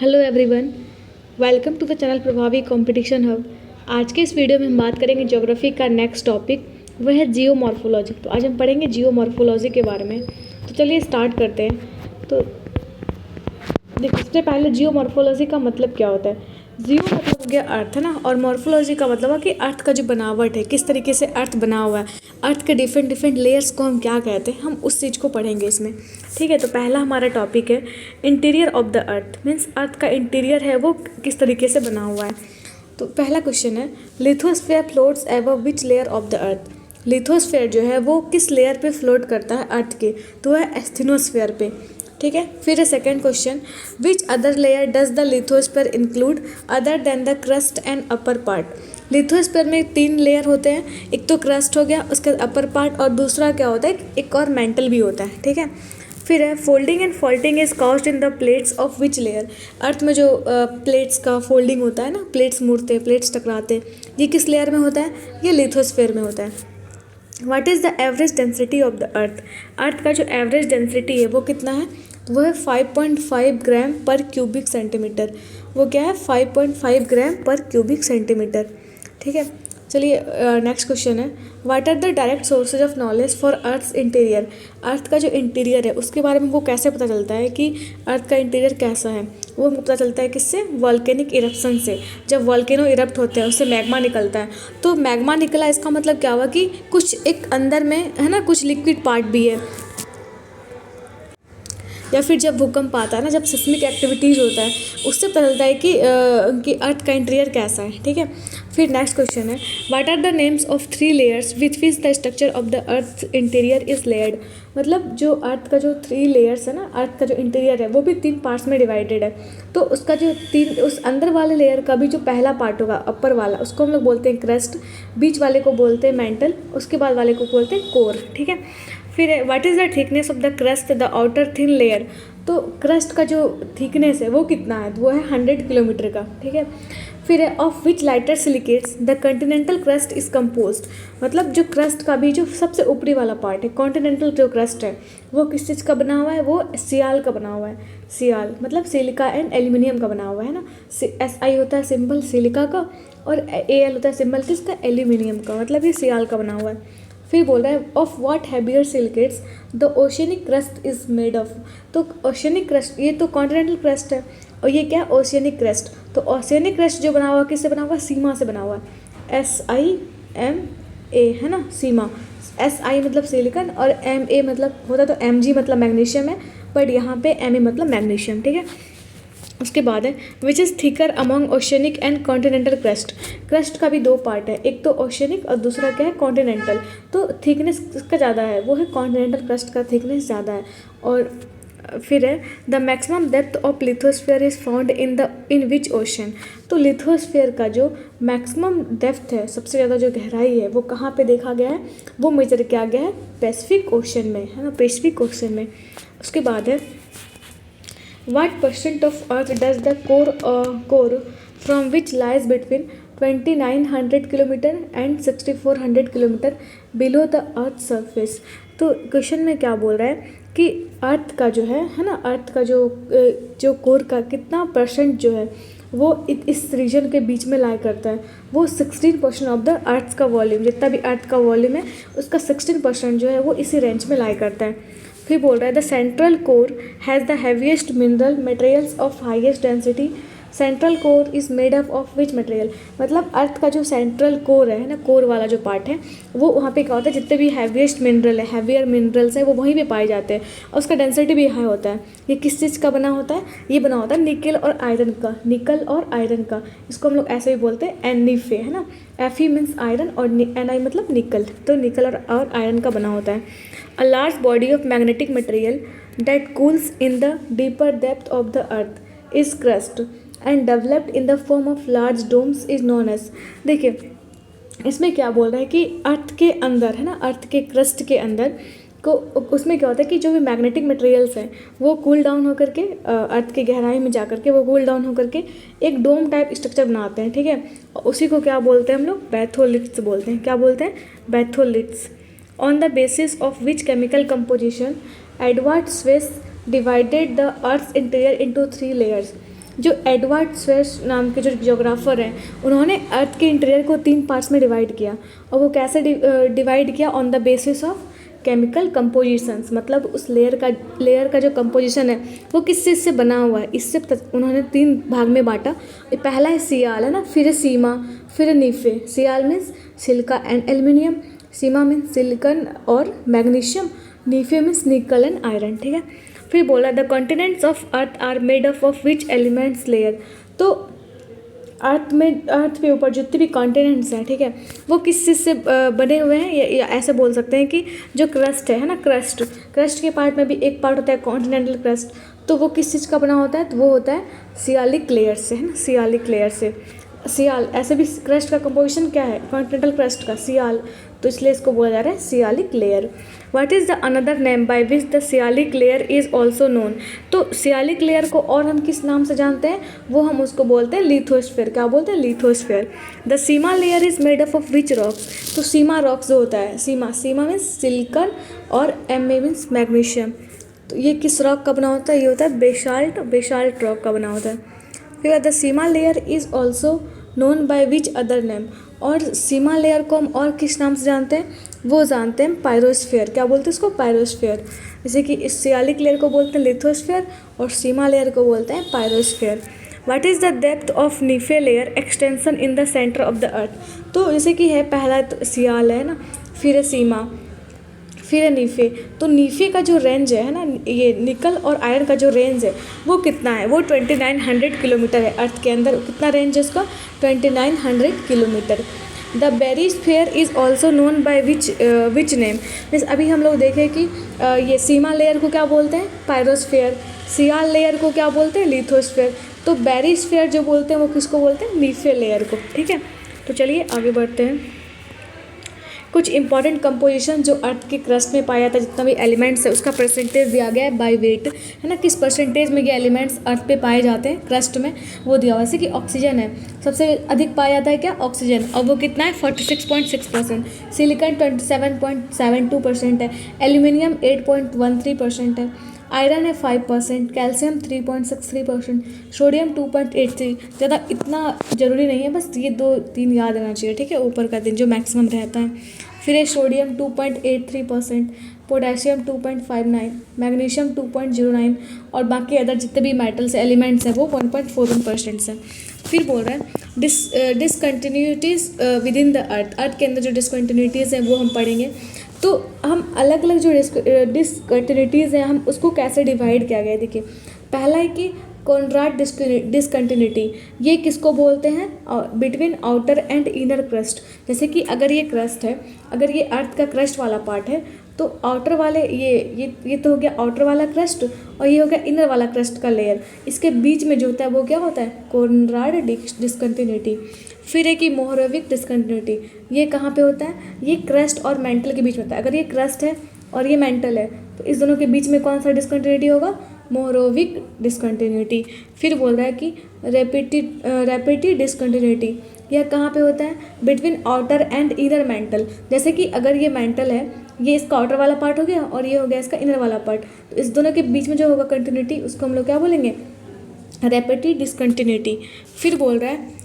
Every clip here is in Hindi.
Hello everyone, welcome to the channel Prabhavi competition hub. आज के इस वीडियो में हम बात करेंगे ज्योग्राफी का नेक्स्ट टॉपिक, वह है जियोमॉर्फोलॉजी। तो आज हम पढ़ेंगे जियोमॉर्फोलॉजी के बारे में। तो चलिए स्टार्ट करते हैं। तो देखो, सबसे पहले जियोमॉर्फोलॉजी का मतलब क्या होता है। जियो मतलब हो गया अर्थ, है ना, और मॉर्फोलॉजी का मतलब है कि अर्थ का जो बनावट है, किस तरीके से अर्थ बना हुआ है, अर्थ के डिफरेंट डिफरेंट लेयर्स को हम क्या कहते हैं, हम उस चीज़ को पढ़ेंगे इसमें। ठीक है, तो पहला हमारा टॉपिक है interior of the earth, means earth का इंटीरियर है वो किस तरीके से बना हुआ है। तो पहला क्वेश्चन है, lithosphere floats above which layer of the earth. Lithosphere जो है वो किस लेयर पे फ्लोट करता है अर्थ के, तो है एस्थेनोस्फेयर पे। ठीक है, फिर है second question, which other layer does the lithosphere include other than the crust and upper part. Lithosphere में 3 लेयर होते हैं, एक तो क्रस्ट हो गया, उसके अपर पार्ट, और दूसरा क्या होता है, एक और मेंटल भी होता है। ठीक है, फिर है folding and faulting is caused in the plates of which layer. Earth में जो प्लेट्स का फोल्डिंग होता है ना, प्लेट्स मुड़ते, प्लेट्स टकराते, ये किस लेयर में होता है, ये लिथोस्फेयर में होता है। What is the average density of the earth. Earth का जो एवरेज डेंसिटी है वो कितना है, वो है 5.5 ग्राम पर क्यूबिक सेंटीमीटर। वो क्या है, 5.5 ग्राम पर क्यूबिक सेंटीमीटर। ठीक है, चलिए नेक्स्ट क्वेश्चन है, what are the direct sources of knowledge for earth interior. Earth का जो इंटीरियर है उसके बारे में वो कैसे पता चलता है कि अर्थ का इंटीरियर कैसा है, वो हमको पता चलता है किससे, वॉल्केनिक इरप्शन से। जब वॉल्केनो इरप्ट होते हैं उससे मैग्मा निकलता है, तो मैग्मा निकला इसका मतलब क्या हुआ कि कुछ एक अंदर में है ना, कुछ लिक्विड पार्ट भी है। या फिर जब भूकंप आता है ना, जब सिस्मिक एक्टिविटीज़ होता है, उससे पता चलता है कि अर्थ का इंटीरियर कैसा है। ठीक है, फिर नेक्स्ट क्वेश्चन है, what are the names of 3 layers with which the structure of the earth interior is layered. मतलब जो अर्थ का जो 3 लेयर्स है ना, अर्थ का जो इंटीरियर है वो भी 3 पार्ट्स में डिवाइडेड है। तो उसका जो उस अंदर वाले लेयर का भी जो पहला पार्ट होगा, अपर वाला, उसको हम लोग बोलते हैं क्रस्ट, बीच वाले को बोलते हैं मेंटल, उसके बाद वाले को बोलते हैं कोर। ठीक है, फिर है what is the thickness of the crust the outer thin layer. तो क्रस्ट का जो थिकनेस है वो कितना है, वो है 100 किलोमीटर का। ठीक है, फिर है of which lighter silicates the continental crust is composed. मतलब जो क्रस्ट का भी जो सबसे ऊपरी वाला पार्ट है, कॉन्टिनेंटल जो क्रस्ट है, वो किस चीज़ का बना हुआ है, वो सियाल का बना हुआ है। सियाल मतलब सिलिका एंड एल्यूमिनियम का बना हुआ है ना। SI होता है सिंबल सिलिका का, और AL होता है सिंबल किसका, एल्यूमिनियम का, मतलब ये सियाल का बना हुआ है। फिर बोल रहा है of what heavier silicates the oceanic crust is made of. तो ओशियनिक क्रस्ट, ये तो कॉन्टिनेंटल क्रस्ट है, और ये क्या है, ओशियनिक क्रस्ट। तो ओशियनिक क्रस्ट जो बना हुआ किससे बना हुआ, सीमा से बना हुआ है, SIMA, है ना, सीमा। SI मतलब सिलिकन, और MA मतलब होता तो MG मतलब मैग्नीशियम है, बट यहाँ पे MA मतलब मैग्नीशियम। ठीक है, उसके बाद है which is thicker among oceanic and continental crust. Crust का भी 2 पार्ट है, एक तो ओशियनिक और दूसरा क्या है, कॉन्टिनेंटल। तो थिकनेस किसका ज़्यादा है, वो है कॉन्टिनेंटल क्रस्ट का थिकनेस ज़्यादा है। और फिर है the maximum depth of lithosphere is found in which ocean. तो लिथोस्फेयर का जो मैक्सिमम डेप्थ है, सबसे ज़्यादा जो गहराई है, वो कहाँ पे देखा गया है, वो मेजर किया गया है पैसिफिक ओशन में, है ना, पैसिफिक ओशन में। उसके बाद है what percent of earth does the core from which lies between 2900 kilometre and 6400 kilometre below the earth surface. तो क्वेश्चन में क्या बोल रहा है कि अर्थ का जो है ना, अर्थ का जो कोर का कितना परसेंट जो है वो इस रीजन के बीच में लाई करता है। वो 16% ऑफ द अर्थ का वॉल्यूम, जितना भी अर्थ का वॉल्यूम है उसका 16% जो है वो इसी रेंज में लाई करता है। फिर बोल रहा है the central core has the heaviest mineral materials of highest density. Central core is made up of which material. मतलब अर्थ का जो सेंट्रल कोर है ना, कोर वाला जो पार्ट है, वो वहाँ पे क्या होता है, जितने भी हैवीएस्ट मिनरल है, हैवियर मिनरल्स हैं, वो वहीं पे पाए जाते हैं, और उसका डेंसिटी भी हाई होता है। ये किस चीज़ का बना होता है, ये बना होता है निकल और आयरन का, निकल और आयरन का। इसको हम लोग ऐसे भी बोलते हैं NiFe, है ना। Fe मीन्स आयरन और Ni मतलब निकल, तो निकल और आयरन का बना होता है। A large body of magnetic material that cools in the deeper depth of the earth is crust and developed in the form of large domes is known as। देखिए इसमें क्या बोल रहा है कि अर्थ के अंदर, है ना, अर्थ के क्रस्ट के अंदर को उसमें क्या होता है कि जो भी मैग्नेटिक मटेरियल्स हैं वो कूल डाउन होकर के अर्थ की गहराई में जा करके वो कूल डाउन होकर के एक डोम टाइप स्ट्रक्चर बनाते हैं। ठीक है, उसी को क्या बोलते हैं हम लोग, बैथोलिट्स बोलते हैं। क्या बोलते हैं, बैथोलिट्स। On the basis of which chemical composition Edward Swiss divided the Earth's interior into 3 layers। जो एडवर्ड स्वेस नाम के जो जियोग्राफर हैं, उन्होंने अर्थ के इंटीरियर को 3 पार्ट्स में डिवाइड किया। और वो कैसे डिवाइड किया? On the basis of chemical compositions, मतलब उस लेयर का जो कंपोजिशन है वो किस चीज़ से बना हुआ है, इससे उन्होंने 3 भाग में बांटा। पहला है सियाल, है ना, फिर है सीमा, फिर है nife. Sial means silica and aluminium, sima means silicon और magnesium, nife means nickel and iron, ठीक है। फिर बोला the continents of earth are made up of which elements layer. तो अर्थ पे ऊपर जितने भी कॉन्टिनेंट्स हैं, ठीक है, वो किस चीज़ से बने हुए हैं, या ऐसे बोल सकते हैं कि जो क्रस्ट है ना, क्रस्ट के पार्ट में भी एक पार्ट होता है कॉन्टिनेंटल क्रस्ट, तो वो किस चीज़ का बना होता है? तो वो होता है सियालिक लेयर से, है ना, सियालिक लेयर से। सियाल, ऐसे भी क्रस्ट का कंपोजिशन क्या है? कॉन्टिनेंटल क्रस्ट का सियाल, तो इसलिए इसको बोला जा रहा है sialic layer. What is the another name by which the sialic layer is also known. तो सियालिक लेयर को और हम किस नाम से जानते हैं? वो हम उसको बोलते हैं लिथोस्फेयर। क्या बोलते हैं? Lithosphere. The Seema layer is made up of which rocks. तो सीमा रॉक्स जो होता है, सीमा मीन्स सिलिकन और एम मीन्स मैग्नीशियम। तो ये किस रॉक का बना होता है? ये होता है बेसाल्ट रॉक का बना होता है। फिर the Seema layer is also known by which other name. और सीमा लेयर को हम और किस नाम से जानते हैं? वो जानते हैं पायरोस्फेयर। क्या बोलते हैं इसको? पायरोस्फेयर। जैसे कि इस सियालिक लेयर को बोलते हैं लिथोस्फेयर और सीमा लेयर को बोलते हैं pyrosphere. What is the depth of nife layer extension in the centre of the earth. तो जैसे कि है पहला तो सियाल है ना, फिर है सीमा, फिर है नीफे। तो नीफे का जो रेंज है ना, ये निकल और आयरन का जो रेंज है वो कितना है? वो 2900 किलोमीटर है। अर्थ के अंदर कितना रेंज है उसका? 2900 kilometre. The barysphere is also known by which name. जैसे अभी हम लोग देखें कि ये सीमा लेयर को क्या बोलते हैं? पायरोस्फेयर। सियाल लेयर को क्या बोलते हैं? लिथोस्फेयर। तो बेरिस्फेयर जो बोलते हैं वो किसको बोलते हैं? नीफे लेयर को, ठीक है। तो चलिए आगे बढ़ते हैं। कुछ इंपॉर्टेंट कंपोजिशन जो अर्थ के क्रस्ट में पाया जाता है, जितना भी एलिमेंट्स है उसका परसेंटेज दिया गया है बाय वेट, है ना, किस परसेंटेज में ये एलिमेंट्स अर्थ पे पाए जाते हैं क्रस्ट में, वो दिया हुआ है। जैसे कि ऑक्सीजन है, सबसे अधिक पाया जाता है क्या? ऑक्सीजन, और वो कितना है? 46.6%। सिलिकॉन 27.72% है। एल्यूमिनियम 8.13% है। आयरन है 5%, कैल्शियम 3.63%, सोडियम 2.83। ज़्यादा इतना ज़रूरी नहीं है, बस ये 2-3 याद रहना चाहिए, ठीक है, ऊपर का दिन जो मैक्सिमम रहता है। फिर है सोडियम 2.83%, पोटेशियम 2.59, मैग्नीशियम 2.09 और बाकी अदर जितने भी मेटल्स एलिमेंट्स हैं वो 1.41% हैं। फिर बोल रहे हैं डिसकंटिन्यूटीज़ विद इन द अर्थ के अंदर जो डिसकंटिन्यूटीज़ हैं वो हम पढ़ेंगे। तो हम अलग अलग जो डिसकंटिन्यूटीज़ हैं हम उसको कैसे डिवाइड किया गया है। देखिए, पहला है कि कॉन्ट्रास्ट डिसकंटिन्यूटी, ये किसको बोलते हैं? Between outer and inner crust. जैसे कि अगर ये क्रस्ट है, अगर ये अर्थ का क्रस्ट वाला पार्ट है, तो आउटर वाले ये तो हो गया आउटर वाला क्रस्ट, और ये हो गया इनर वाला क्रस्ट का लेयर। इसके बीच में जो होता है वो क्या होता है? Contrast discontinuity. फिर है कि मोहरोविक डिसकंटिन्यूटी, ये कहाँ पे होता है? ये क्रस्ट और मेंटल के बीच में होता है। अगर ये क्रस्ट है और ये मेंटल है तो इस दोनों के बीच में कौन सा डिसकंटिन्यूटी होगा? मोहरोविक डिसकंटिन्यूटी। फिर बोल रहा है कि रैपिड डिसकंटिन्यूटी, यह कहाँ पे होता है? Between outer and inner mental. जैसे कि अगर ये मेंटल है, ये इसका आउटर वाला पार्ट हो गया और ये हो गया इसका इनर वाला पार्ट, तो इस दोनों के बीच में जो होगा कंटिन्यूटी उसको हम लोग क्या बोलेंगे? Rapid discontinuity. फिर बोल रहा है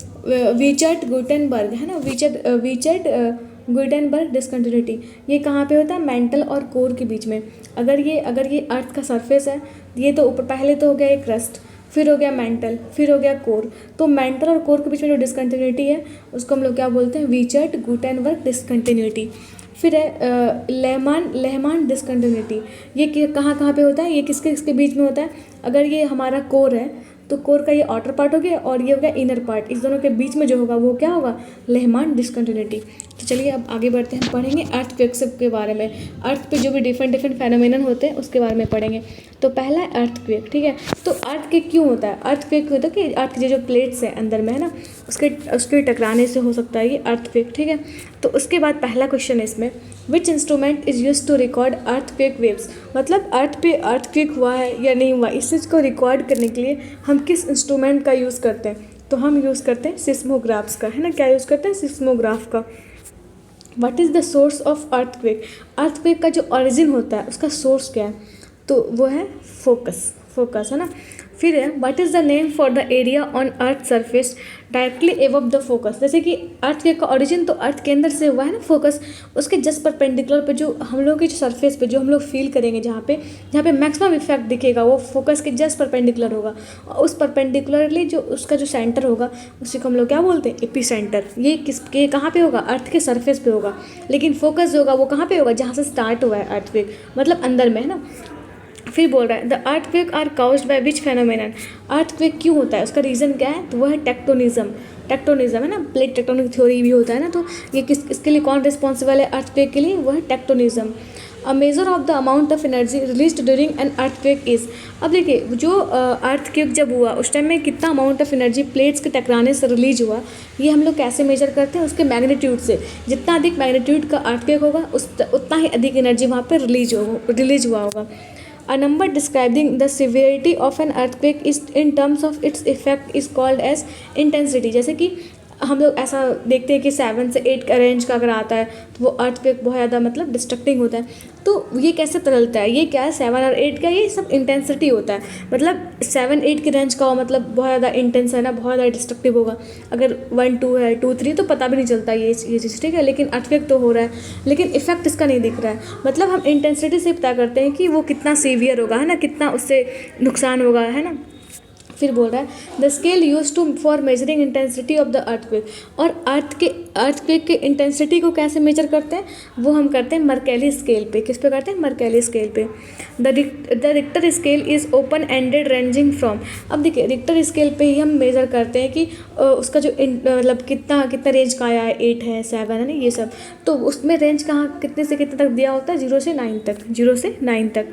विचर्ट गुटेनबर्ग, है ना, विचर्ट गुटेनबर्ग डिसकंटिन्यूटी, ये कहाँ पे होता है? मेंटल और कोर के बीच में। अगर ये अर्थ का सरफेस है, ये तो ऊपर पहले तो हो गया ये क्रस्ट, फिर हो गया मेंटल, फिर हो गया कोर। तो मेंटल और कोर के बीच में जो डिसकंटिन्यूटी है उसको हम लोग क्या बोलते हैं? विचर्ट गुटेनबर्ग डिसकंटिन्यूटी। फिर है लेहमान डिसकंटिन्यूटी, ये कहाँ पे होता है? ये किसके बीच में होता है? अगर ये हमारा कोर है तो कोर का ये आउटर पार्ट हो गया और ये हो गया इनर पार्ट, इस दोनों के बीच में जो होगा वो क्या होगा? लेहमान डिसकंटिन्यूटी। तो चलिए अब आगे बढ़ते हैं, पढ़ेंगे अर्थक्वेक्स के बारे में। अर्थ पे जो भी डिफरेंट फेनोमेनन होते हैं उसके बारे में पढ़ेंगे। तो पहला है अर्थक्वेक, ठीक है। तो अर्थक्वेक क्यों होता है? अर्थक्वेक होता है कि अर्थ के जो प्लेट्स हैं अंदर में, है ना, उसके टकराने से हो सकता है ये अर्थक्वेक, ठीक है। तो उसके बाद पहला क्वेश्चन है इसमें, which instrument is use to record earthquake waves. मतलब अर्थ पे अर्थक्वेक हुआ है या नहीं हुआ, इस चीज़ को रिकॉर्ड करने के लिए हम किस इंस्ट्रूमेंट का यूज़ करते हैं? तो हम यूज़ करते हैं सिस्मोग्राफ्स का, है ना। क्या यूज़ करते हैं? सिस्मोग्राफ का। What is the source of earthquake. Earthquake का जो ओरिजिन होता है उसका सोर्स क्या है? तो वो है फोकस, है ना। फिर है what is the name for the area on earth surface directly above the focus. जैसे कि अर्थ का ओरिजिन तो अर्थ के अंदर से हुआ है ना फोकस, उसके जस्ट परपेंडिकुलर पे जो हम लोग की जो सरफेस पे जो हम लोग फील करेंगे, जहाँ पे मैक्सिमम इफेक्ट दिखेगा वो फोकस के जस्ट परपेंडिकुलर होगा। और उस परपेंडिकुलरली जो उसका जो सेंटर होगा उसी को हम लोग क्या बोलते हैं, एपी सेंटर। ये किसके कहाँ पे होगा, अर्थ के सरफेस पे होगा। लेकिन फोकस जो होगा वो कहाँ पे होगा, जहाँ से स्टार्ट हुआ है अर्थक्वेक, मतलब अंदर में है ना। फिर बोल रहा है the earthquake are caused by which phenomenon. Earthquake क्यों होता है, उसका रीज़न क्या है, तो वह है टेक्टोनिज्म है ना, प्लेट टेक्टोनिक थ्योरी भी होता है ना। तो ये इसके लिए कौन रिस्पॉन्सिबल है अर्थक्वेक के लिए, वह है tectonism. A major of the amount of energy release during an earthquake is. अब देखिए जो अर्थक्वेक जब हुआ उस टाइम में कितना अमाउंट ऑफ एनर्जी प्लेट्स के टकराने से रिलीज हुआ, ये हम लोग कैसे मेजर करते हैं, उसके मैग्नीट्यूड से। जितना अधिक मैग्नीट्यूड का अर्थक्वेक होगा उतना ही अधिक एनर्जी वहाँ पर रिलीज हुआ होगा। A number describing the severity of an earthquake is in terms of its effect is called as intensity। जैसे कि हम लोग ऐसा देखते हैं कि 7 से 8 का रेंज का अगर आता है तो वो अर्थक्वेक बहुत ज़्यादा मतलब डिस्ट्रक्टिंग होता है। तो ये कैसे बदलता है, ये क्या है 7 और 8 का, ये सब इंटेंसिटी होता है। मतलब 7-8 की रेंज का हो मतलब बहुत ज़्यादा इंटेंस है ना, बहुत ज़्यादा डिस्ट्रक्टिव होगा। अगर 1-2 है, 2-3 तो पता भी नहीं चलता ये चीज़, ठीक है। लेकिन अर्थक्वेक तो हो रहा है, लेकिन इफेक्ट इसका नहीं दिख रहा है। मतलब हम इंटेंसिटी से पता करते हैं कि वो कितना सीवियर होगा, है ना, कितना उससे नुकसान होगा, है ना। फिर बोल रहा है the scale use to for measuring intensity of the earthquake. और अर्थक्वेक के इंटेंसिटी को कैसे मेजर करते हैं, वो हम करते हैं मर्केली स्केल पे। किस पे करते हैं, मर्केली स्केल पे। The Richter scale is open ended ranging from. अब देखिए रिक्टर स्केल पे ही हम मेज़र करते हैं कि उसका जो मतलब कितना रेंज का आया है, 8 है, 7 है ना, ये सब। तो उसमें रेंज कहाँ कितने से कितने तक दिया होता है, 0 से 9 तक।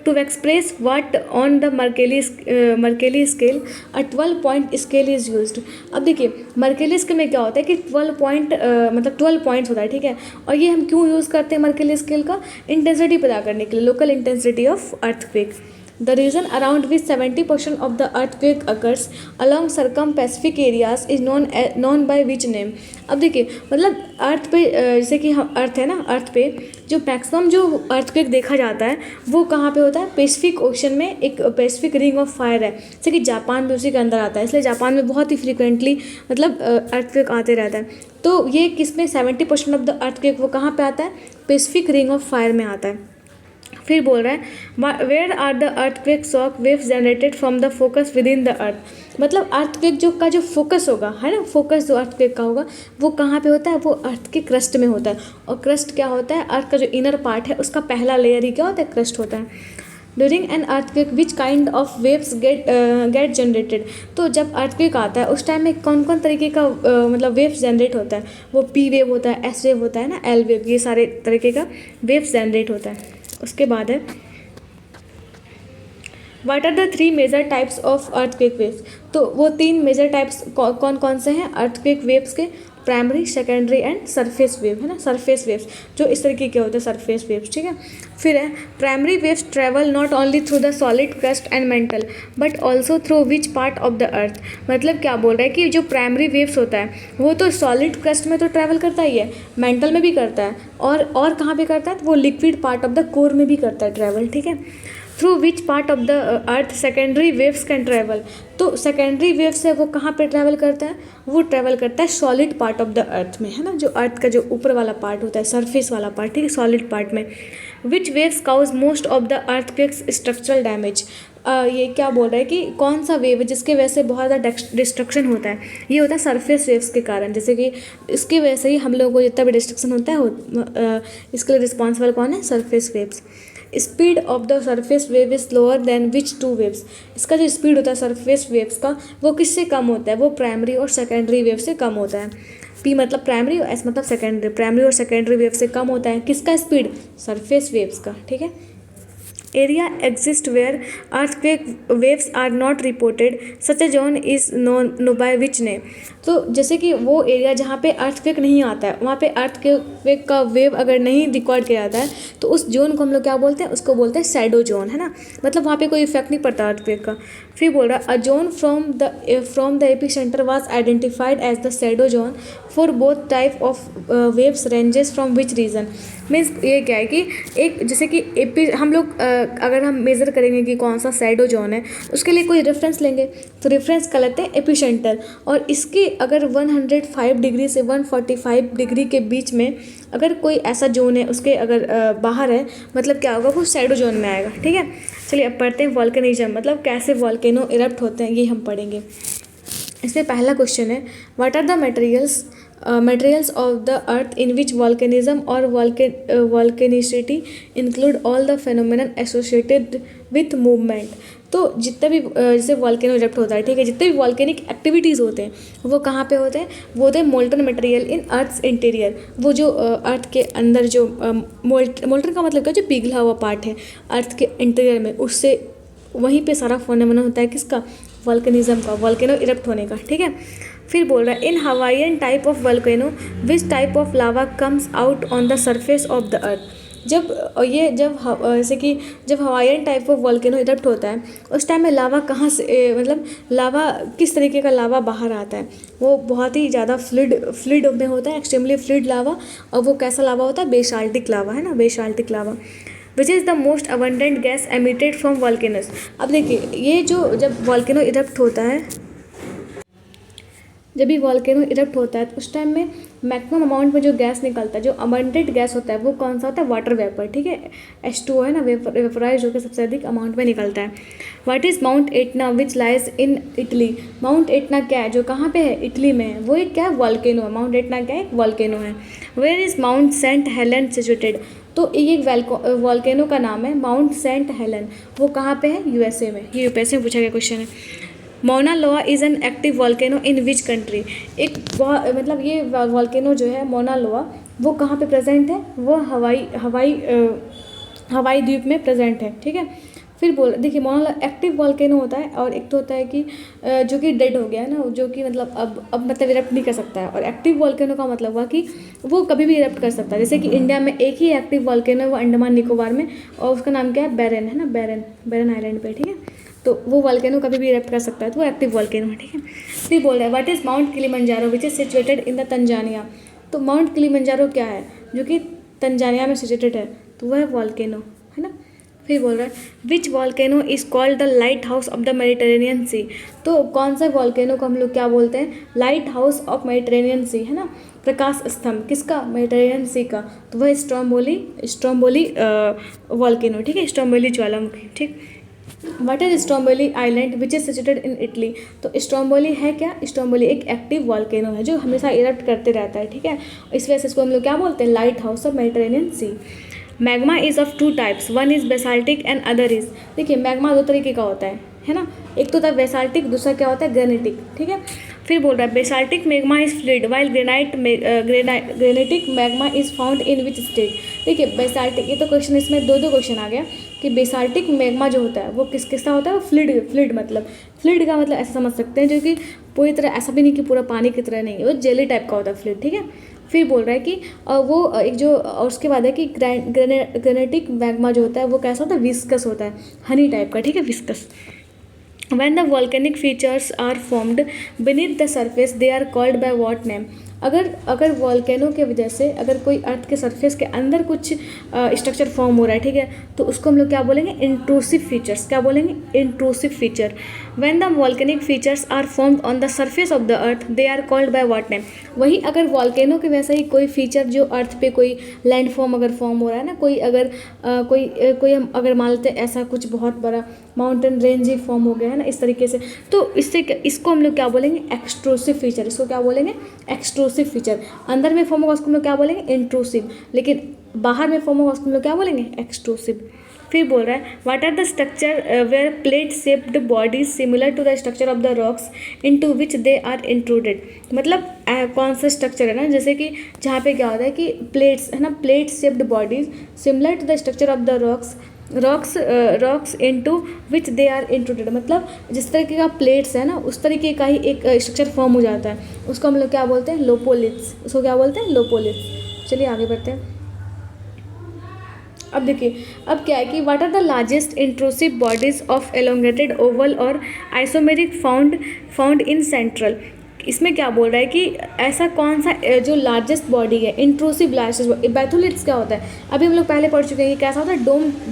To express what on the Mercalli scale a 12 point scale is used। अब देखिए मर्केली स्केल में क्या होता है कि 12 पॉइंट मतलब 12 पॉइंट्स होता है, ठीक है। और ये हम क्यों यूज़ करते हैं मर्केली स्केल का, इंटेंसिटी पता करने के लिए, local intensity of earthquake. The region around which 70% of the earthquake occurs along circum-Pacific areas is known by which name। अब देखिए मतलब अर्थ पे जैसे कि हम अर्थ है ना, अर्थ पे जो मैक्सिमम जो अर्थक्वेक देखा जाता है वो कहाँ पे होता है, पैसिफिक ओशन में। एक पैसिफिक रिंग ऑफ फायर है, जैसे कि जापान भी उसी के अंदर आता है, इसलिए जापान में बहुत ही फ्रिक्वेंटली मतलब अर्थक्वेक आते रहता है। तो ये किसमें 70% ऑफ द अर्थक्वेक वो कहाँ पे आता है, पैसिफिक रिंग ऑफ फायर में आता है। फिर बोल रहा है where are the earthquake shock waves generated from the focus within the earth. मतलब अर्थक्वेक जो फोकस होगा, है ना, फोकस जो अर्थक्वेक का होगा वो कहाँ पे होता है, वो अर्थ के क्रस्ट में होता है। और क्रस्ट क्या होता है, अर्थ का जो इनर पार्ट है उसका पहला लेयर ही क्या होता है, क्रस्ट होता है। During an earthquake which kind of waves get generated. तो जब अर्थक्वेक आता है उस टाइम में कौन कौन तरीके का मतलब वेव्स जनरेट होता है, वो पी वेव होता है, एस वेव होता है ना, एल वेव, ये सारे तरीके का वेव्स जनरेट होता है। उसके बाद है what are the 3 major types of earthquake waves. तो वो 3 मेजर टाइप्स कौन कौन से हैं अर्थक्वेक वेव्स के, primary, secondary and surface wave, है ना, सरफेस वेव्स जो इस तरीके के होते हैं, सरफेस वेव्स, ठीक है। फिर है primary waves travel not only through the solid crust and mental but also through which part of the earth. मतलब क्या बोल रहा है कि जो प्राइमरी वेव्स होता है वो तो सॉलिड क्रस्ट में तो ट्रैवल करता ही है, मेंटल में भी करता है, और कहाँ पे करता है, तो वो liquid part of the core में भी करता है ट्रैवल, ठीक है। Through which part of the earth secondary waves can travel. तो सेकेंडरी वेव्स है वो कहाँ पे ट्रैवल करता है, वो ट्रैवल करता है सॉलिड पार्ट ऑफ द अर्थ में, है ना, जो अर्थ का जो ऊपर वाला पार्ट होता है, सरफेस वाला पार्ट, ठीक है, सॉलिड पार्ट में। Which waves cause most of the earthquakes structural damage. ये क्या बोल रहा है कि कौन सा वेव है जिसके वजह से बहुत ज़्यादा डिस्ट्रक्शन होता है, ये होता है सरफेस वेव्स के कारण। जैसे कि इसकी वजह से ही हम लोगों को जितना भी डिस्ट्रक्शन होता है इसके लिए रिस्पॉन्सिबल कौन है, surface waves. Speed of the surface wave is slower than which 2 waves. इसका जो स्पीड होता है सरफेस वेव्स का वो किससे कम होता है, वो प्राइमरी और सेकेंडरी वेव से कम होता है। पी मतलब प्राइमरी और एस मतलब सेकेंडरी, प्राइमरी और सेकेंडरी वेव से कम होता है किसका स्पीड, सरफेस वेव्स का, ठीक है। Area exist where earthquake waves are not reported such a zone is known by which name. तो जैसे कि वो एरिया जहाँ पे अर्थक्वेक नहीं आता है, वहाँ पे अर्थक्वेक का वेव अगर नहीं रिकॉर्ड किया जाता है तो उस जोन को हम लोग क्या बोलते हैं, उसको बोलते हैं शैडो जोन, है ना, मतलब वहाँ पे कोई इफेक्ट नहीं पड़ता अर्थक्वेक का। फिर बोल रहा है a zone from the epicentre was identified as the shadow zone for both type of waves ranges from which region. Means ये क्या है कि एक जैसे कि एपी हम लोग अगर हम मेज़र करेंगे कि कौन सा सैडो जोन है, उसके लिए कोई रेफरेंस लेंगे, तो रेफरेंस का लेते हैं एपिसेंटर। और इसके अगर 105 डिग्री से 145 डिग्री के बीच में अगर कोई ऐसा जोन है उसके अगर बाहर है, मतलब क्या होगा, वो सैडो जोन में आएगा। ठीक है, चलिए अब पढ़ते हैं वॉल्केनिज्म, मतलब कैसे वॉल्केनो इरप्ट होते हैं, ये हम पढ़ेंगे। इसमें पहला क्वेश्चन है, what are the materials of the earth in which volcanism or volcanicity include all the phenomenon associated with movement। तो जितने भी जैसे वॉल्केनो इरप्ट होता है, ठीक है, जितने भी वॉल्केनिक एक्टिविटीज़ होते हैं वो कहाँ पे होते हैं, वो होते हैं molten material in earth's interior. वो जो अर्थ के अंदर जो मोल्टन का मतलब क्या, जो पिघला हुआ पार्ट है अर्थ के इंटीरियर में, उससे वहीं पे सारा फेनोमेनन होता है, किसका, वॉल्केनिज्म का, वॉल्केनो इरप्ट होने का। ठीक है, फिर बोल रहा है, in Hawaiian type of volcano which type of lava comes out on the surface of the earth. जैसे कि जब Hawaiian type of volcano erupt होता है, उस टाइम में लावा कहाँ से मतलब लावा किस तरीके का लावा बाहर आता है, वो बहुत ही ज़्यादा फ्लूइड में होता है, एक्सट्रीमली फ्लूइड लावा। और वो कैसा लावा होता है, बेसाल्टिक लावा, है ना, basaltic lava, which is the most abundant gas emitted from volcanoes. अब देखिए, ये जो जब वॉल्केनो इरप्ट होता है, जब भी वॉल्केनो इरप्ट होता है तो उस टाइम में मैक्सिमम अमाउंट में जो गैस निकलता है, जो अबंडेंट गैस होता है, वो कौन सा होता है, वाटर वेपर। ठीक है, H2O है ना, वेपराइज होकर सबसे अधिक अमाउंट में निकलता है। What is mount Etna which lies in Italy. Mount Etna क्या है, जो कहाँ पे है, इटली में है, वो एक क्या है, वॉल्केनो है। माउंट एटना क्या है, एक वॉल्केनो है। Where is Mount Saint Helen situated. तो एक वॉल्केनो का नाम है माउंट सेंट हेलन, वो कहाँ पे है, USA में। ये यूपीएससी में पूछा गया क्वेश्चन है। मौना लोआ is an active volcano in which country. मतलब ये वॉल्केनो जो है मौना लोआ, वो कहाँ पे प्रेजेंट है, वो हवाई द्वीप में प्रेजेंट है। ठीक है, फिर देखिए, मौना लोआ एक्टिव वॉल्केनो होता है, और एक तो होता है कि जो कि डेड हो गया है ना, जो कि मतलब अब मतलब इरप्ट नहीं कर सकता है। और एक्टिव वॉल्केनो का मतलब हुआ कि वो कभी भी इरप्ट कर सकता है। जैसे कि इंडिया में एक ही एक्टिव वॉल्केनो है, वो अंडमान निकोबार में, और उसका नाम क्या है, बैरन, है ना, बैरन आइलैंड पे। ठीक है, तो वो वॉल्केनो कभी भी इरप्ट कर सकता है, तो वो एक्टिव वॉल्केनो है। ठीक है, फिर बोल रहा है, what is mount Kilimanjaro which is situated in the Tanzania. तो माउंट किलिमंजारो क्या है, जो कि तंजानिया में सिचुएटेड है, तो वह है वॉल्केनो, है ना। फिर बोल रहा है, which volcano is called the lighthouse of the Mediterranean Sea. तो कौन सा वॉल्केनो को हम लोग क्या बोलते हैं, लाइट हाउस ऑफ मेडिटेरेनियन सी, है ना, प्रकाश स्तंभ किसका, मेडिटेरेनियन सी का, तो वह स्ट्रोम्बोली वॉल्केनो। ठीक है, स्ट्रोम्बोली ज्वालामुखी। ठीक, what is Stromboli island which is situated in Italy. तो स्ट्रोम्बोली है क्या, स्ट्रोम्बोली एक एक्टिव वॉल्केनो है जो हमेशा इरप्ट करते रहता है। ठीक है, इस वजह से इसको हम लोग क्या बोलते हैं, lighthouse of Mediterranean Sea. Magma is of 2 types, one is basaltic and other is. देखिए, मैग्मा 2 तरीके का होता है ना, एक तो होता है बेसाल्टिक, दूसरा क्या होता है, ग्रेनिटिक। ठीक है, फिर बोल रहा है, basaltic magma is fluid while granitic magma is found in which state. देखिए, बेसाल्टिक, ये तो क्वेश्चन इसमें दो क्वेश्चन आ गया कि बेसाल्टिक मैग्मा जो होता है वो किसका होता है, वो फ्लूइड मतलब फ्लूइड का मतलब ऐसा समझ सकते हैं, जो कि पूरी तरह ऐसा भी नहीं कि पूरा पानी की तरह नहीं है, वो जेली टाइप का होता है फ्लूइड। ठीक है, फिर बोल रहा है कि वो एक जो, और उसके बाद है कि ग्रेनेटिक मैग्मा जो होता है वो कैसा होता है, विस्कस होता है, हनी टाइप का। ठीक है, viscous. When the volcanic features are formed beneath the surface, they are called by what name? अगर वॉल्केनो के वजह से अगर कोई अर्थ के सरफेस के अंदर कुछ स्ट्रक्चर फॉर्म हो रहा है, ठीक है, तो उसको हम लोग क्या बोलेंगे, इंट्रूसिव फीचर्स। क्या बोलेंगे, intrusive feature. When the volcanic features are formed on the surface of the earth, they are called by what name. वही अगर वॉल्केनो के वैसा ही कोई फीचर जो अर्थ पे कोई लैंड फॉर्म अगर फॉर्म हो रहा है ना, कोई हम अगर मान लेते हैं ऐसा कुछ बहुत बड़ा माउंटेन रेंज ही फॉर्म हो गया है ना, इस तरीके से, तो इसको हम लोग क्या बोलेंगे, एक्सट्रूसिव फीचर। इसको क्या बोलेंगे, एक्सट्रूसिव फीचर। अंदर में फॉर्म होगा उसको हम लोग क्या बोलेंगे, इंट्रूसिव, लेकिन बाहर में फॉर्म होगा उसको हम लोग क्या बोलेंगे, एक्सट्रूसिव। फिर बोल रहा है, what are the structure where plate shaped bodies similar to the structure of the rocks into which they are intruded. मतलब कौन सा स्ट्रक्चर है ना, जैसे कि जहाँ पे क्या होता है कि प्लेट्स है ना, plate shaped bodies similar to the structure of the rocks into which they are intruded. मतलब जिस तरीके का प्लेट्स है ना, उस तरीके का ही एक स्ट्रक्चर फॉर्म हो जाता है, उसको हम लोग क्या बोलते हैं, लोपोलिथ्स। उसको क्या बोलते हैं, लोपोलिथ्स। चलिए आगे बढ़ते हैं। अब देखिए, अब क्या है कि what are the largest intrusive bodies of elongated oval और आइसोमेरिक फाउंड इन सेंट्रल। इसमें क्या बोल रहा है कि ऐसा कौन सा जो लार्जेस्ट बॉडी है, इंट्रूसिव लार्जेस्ट बैथोलिट्स क्या होता है, अभी हम लोग पहले पढ़ चुके हैं कि कैसा होता है,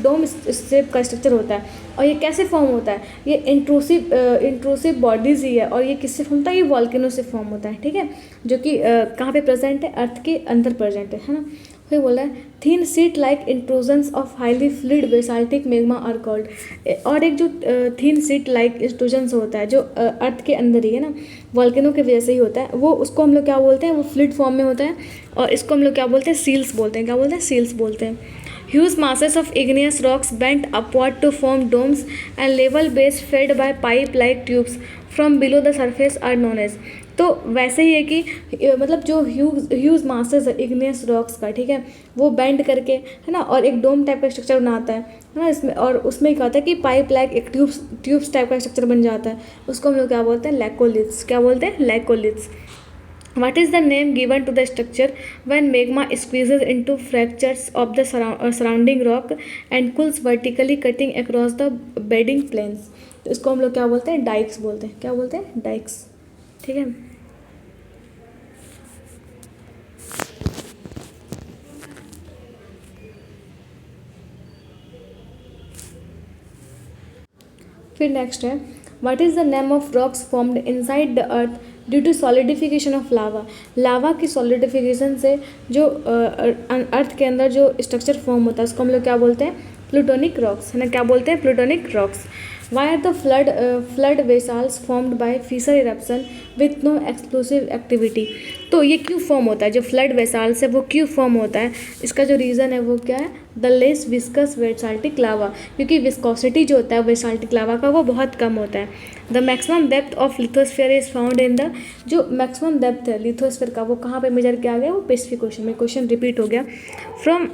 डोम शेप का स्ट्रक्चर होता है। और ये कैसे फॉर्म होता है, ये इंट्रूसिव बॉडीज़ ही है। और ये किससे फॉर्म होता है, ये वॉल्केनो से फॉर्म होता है, ठीक है, जो कि कहाँ पे प्रेजेंट है, अर्थ के अंदर प्रेजेंट है ना। फिर बोला है thin sheet like intrusions of highly fluid basaltic magma are called. और एक जो थिन सीट लाइक इंट्रूजन्स होता है जो अर्थ के अंदर ही है ना, वॉल्केनो की वजह से ही होता है, वो उसको हम लोग क्या बोलते हैं, वो फ्लूइड फॉर्म में होता है। और इसको हम लोग क्या बोलते हैं, सील्स बोलते हैं। क्या बोलते हैं, सील्स बोलते हैं। Huge masses of igneous rocks bent upward to form domes and level base fed by pipe-like tubes from below the surface are known as। तो वैसे ही है कि मतलब जो ह्यूज मासेस है इग्नियस रॉक्स का, ठीक है, वो बेंड करके है ना, और एक डोम टाइप का स्ट्रक्चर बनाता है ना इसमें। और उसमें क्या होता है कि पाइप लाइक एक ट्यूब्स टाइप का स्ट्रक्चर बन जाता है। उसको हम लोग क्या बोलते हैं, लैकोलिथ्स। क्या बोलते हैं, लैकोलिथ्स। What is the name given to the structure when magma squeezes into fractures of the surrounding rock and cools vertically cutting across the bedding planes? तो इसको हम लोग क्या बोलते हैं, डाइक्स बोलते हैं। क्या बोलते हैं, डाइक्स, ठीक है। फिर नेक्स्ट है what is the name of rocks formed inside the earth due to solidification of lava. Lava की सॉलिडिफिकेशन से जो अर्थ के अंदर जो स्ट्रक्चर फॉर्म होता है उसको हम लोग क्या बोलते हैं, प्लूटोनिक रॉक्स, है ना। क्या बोलते हैं, plutonic rocks. Why are the flood basalts formed by fissure eruption with no explosive activity. तो ये क्यों फॉर्म होता है, जो फ्लड वेसाल्स है वो क्यों फॉर्म होता है, इसका जो रीज़न है वो क्या है, the less viscous basaltic lava, क्योंकि विस्कोसिटी जो होता है बेसाल्टिक लावा का वो बहुत कम होता है। The maximum depth of lithosphere is found in the, जो मैक्सिमम डेप्थ है लिथोस्फीयर का वो कहाँ पे मेजर किया गया, वो पेसिफिक ओशन में। क्वेश्चन रिपीट हो गया। From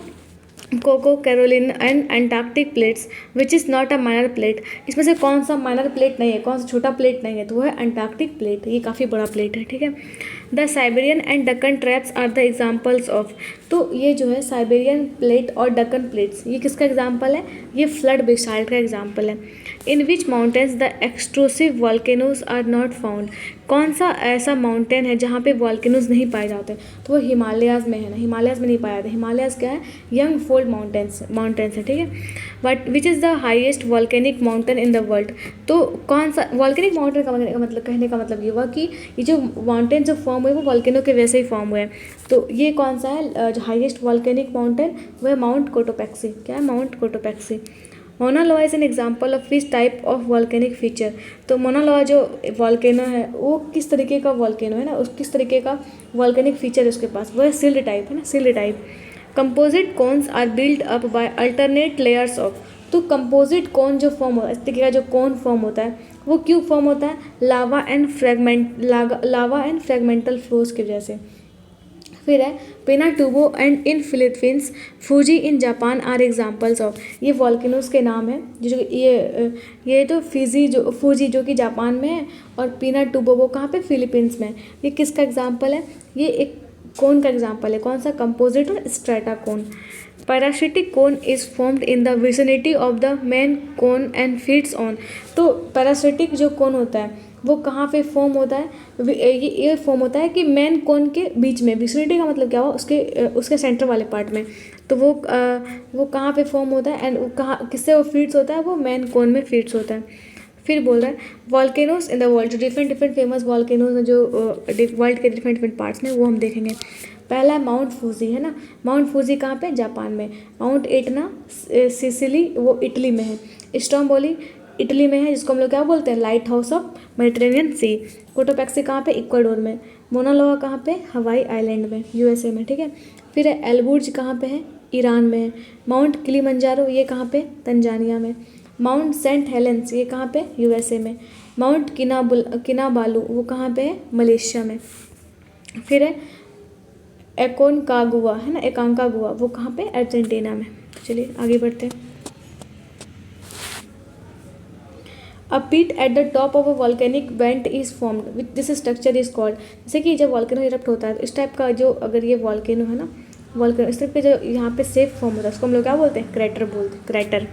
Cocos Caroline and Antarctic plates which is not a minor plate. इसमें से कौन सा माइनर प्लेट नहीं है, कौन सा छोटा प्लेट नहीं है, तो वो है अंटार्कटिक प्लेट। ये काफ़ी बड़ा प्लेट है, ठीक है। The Siberian and Deccan traps are the examples of. तो ये जो है साइबेरियन प्लेट और डक्कन प्लेट्स, ये किसका एग्जाम्पल है, ये फ्लड बेसाल्ट का एग्जाम्पल है। In which mountains the extrusive volcanoes are not found. कौन सा ऐसा माउंटेन है जहाँ पे वॉल्केनोज नहीं पाए जाते, तो वो हिमालयाज़ में है ना, हिमालयाज़ में नहीं पाया जाता। हिमालयाज़ क्या है, यंग फोल्ड माउंटेन्स है, ठीक है। But which is the highest volcanic mountain in the world. तो कौन सा वॉल्केनिक माउंटेन का मतलब, कहने का मतलब ये हुआ कि ये जो माउंटेन जो फॉर्म हुए वो वॉल्केनो के वैसे ही फॉर्म हुए हैं। तो ये कौन सा है जो हाईएस्ट वॉल्केनिक माउंटेन, वो है माउंट कोटोपैक्सी। क्या है, mount Cotopaxi. Mona Loa is an example of which type of volcanic feature. तो मोना लोआ जो वॉल्केनो है वो किस तरीके का वॉल्केनो है ना, उस किस तरीके का वॉल्केनिक फीचर है उसके पास, वो है सिल्ड टाइप, है ना, shield type. Composite cones are build up by alternate layers of. तो कंपोजिट कोन जो फॉर्म होता है, इस तरीके का जो कोन फॉर्म होता है वो क्यों फॉर्म होता है, लावा एंड फ्रेगमेंटल फ्लोज की वजह से। फिर है Pinatubo and in Philippines, Fuji in Japan are examples of. ये वॉल्केनोज के नाम है जो ये तो फूजी जो कि जापान में है, और पिनाटुबो वो कहाँ पे, फिलीपींस में। ये किसका एग्जाम्पल है, ये एक कोन का एग्जाम्पल है। कौन सा, कंपोजिट और strata cone. Parasitic cone is formed in the vicinity of the main cone and feeds on. तो पैरासिटिक जो कोन होता है वो कहाँ पे फॉर्म होता है, ये फॉर्म होता है कि मेन कोन के बीच में। विसिनिटी का मतलब क्या हुआ, उसके सेंटर वाले पार्ट में। तो वो कहाँ पे फॉर्म होता है एंड कहाँ किससे वो फीड्स होता है, वो मेन कोन में फीड्स होता है। फिर बोल रहा है वॉल्केनोज इन द वर्ल्ड, जो डिफरेंट फेमस वॉल्केनोज हैं जो वर्ल्ड के डिफरेंट पार्ट्स में, वो हम देखेंगे। पहला है माउंट फूजी, है ना। माउंट फूजी कहाँ पे, जापान में। माउंट एटना सिसिली, वो इटली में है। स्ट्रोम्बोली इटली में है, जिसको हम लोग क्या बोलते हैं, lighthouse of Mediterranean Sea. Cotopaxi कहाँ पे, इक्वाडोर में। मोना लोआ कहाँ पे, हवाई आइलैंड में, यूएसए में, ठीक है। फिर है एलबुर्ज कहाँ पे है, ईरान में है। माउंट किलिमंजारो ये कहाँ पे, तंजानिया में। माउंट सेंट हेलेंस ये कहाँ पे, यूएसए में। माउंट किनाबालू वो कहाँ पे है, मलेशिया में। फिर है एकोनकागुआ, है ना, एकांकागुआ वो कहाँ पे, अर्जेंटीना में। चलिए आगे बढ़ते हैं। A pit at the top of a volcanic vent is formed with this structure is called. जैसे कि जब वॉल्केनो इरप्ट होता है तो इस टाइप का जो, अगर ये वॉल्केनो है ना, वॉल्केनो इस टाइप के जो यहाँ पे सेफ फॉर्म होता है उसको हम लोग क्या बोलते हैं, क्रेटर बोलते हैं, crater.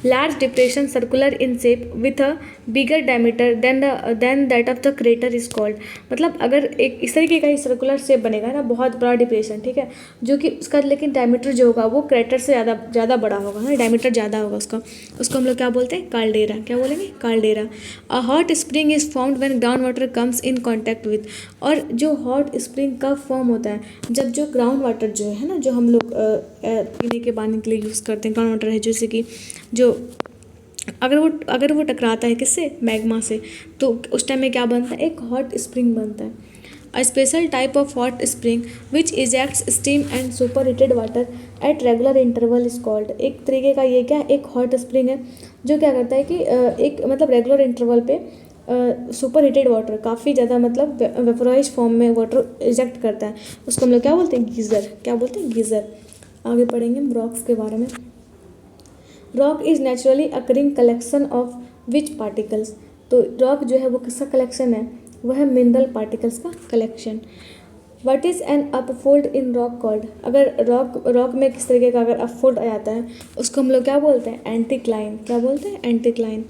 Large depression circular in shape with a bigger diameter than that of the crater is called. मतलब अगर एक इस तरीके का ही सर्कुलर शेप बनेगा ना, बहुत बड़ा डिप्रेशन, ठीक है, जो कि उसका लेकिन डायमीटर जो होगा वो क्रेटर से ज़्यादा बड़ा होगा, है डायमीटर ज़्यादा होगा उसका, उसको हम लोग क्या बोलते हैं, काल्डेरा। क्या बोलेंगे, caldera. A hot spring is formed when ground water comes in contact with. और जो हॉट स्प्रिंग कब फॉर्म होता है, जब जो ग्राउंड वाटर जो है ना, जो हम लोग पीने के पानी के लिए यूज़ करते हैं, ग्राउंड वाटर है जैसे कि जो अगर वो टकराता है किससे, मैग्मा से, तो उस टाइम में क्या बनता है, एक हॉट स्प्रिंग बनता है। A special type of hot spring which ejects steam and super heated water at regular interval is called. एक तरीके का ये क्या, एक हॉट स्प्रिंग है जो क्या करता है कि एक मतलब रेगुलर इंटरवल पे सुपर हीटेड वाटर, काफ़ी ज़्यादा मतलब वेपराइज फॉर्म में वाटर इजेक्ट करता है, उसको हम लोग क्या बोलते हैं, गीज़र। क्या बोलते हैं, गीज़र। आगे पढ़ेंगे हम रॉक्स के बारे में। Rock is naturally occurring collection of which particles. तो रॉक जो है वो किसका कलेक्शन है, वह है मिनरल पार्टिकल्स का collection. What is an upfold in rock called. अगर रॉक में किस तरीके का अगर अपफोल्ड आ जाता है, उसको हम लोग क्या बोलते हैं, एंटीक्लाइन। क्या बोलते हैं, anticline.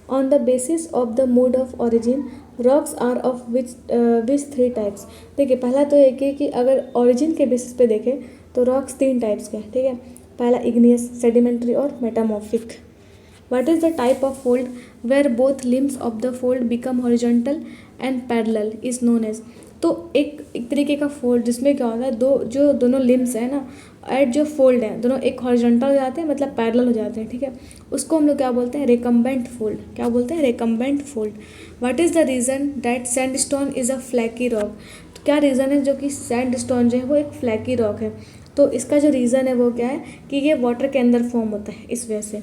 On the basis of the mode of origin rocks are of which three types. देखिए पहला तो एक है कि अगर ओरिजिन के बेसिस पे देखें तो रॉक्स तीन टाइप्स के हैं, ठीक है। पहला इग्नियस, सेडिमेंट्री और metamorphic. What is the type of fold where both limbs of the fold become horizontal and parallel is known as. तो एक तरीके का फोल्ड जिसमें क्या होता है, दोनों लिम्स है ना, एट जो फोल्ड है दोनों एक हॉरिजॉन्टल हो जाते हैं, मतलब पैरेलल हो जाते हैं, ठीक है, उसको हम लोग क्या बोलते हैं, रेकम्बेंट फोल्ड। क्या बोलते हैं, recumbent fold. What is the reason that sandstone is a flaky rock. तो क्या रीज़न है जो कि सैंडस्टोन जो है वो एक फ्लैकी रॉक है। तो इसका जो रीज़न है वो क्या है कि ये वाटर के अंदर फॉर्म होता है, इस वजह से।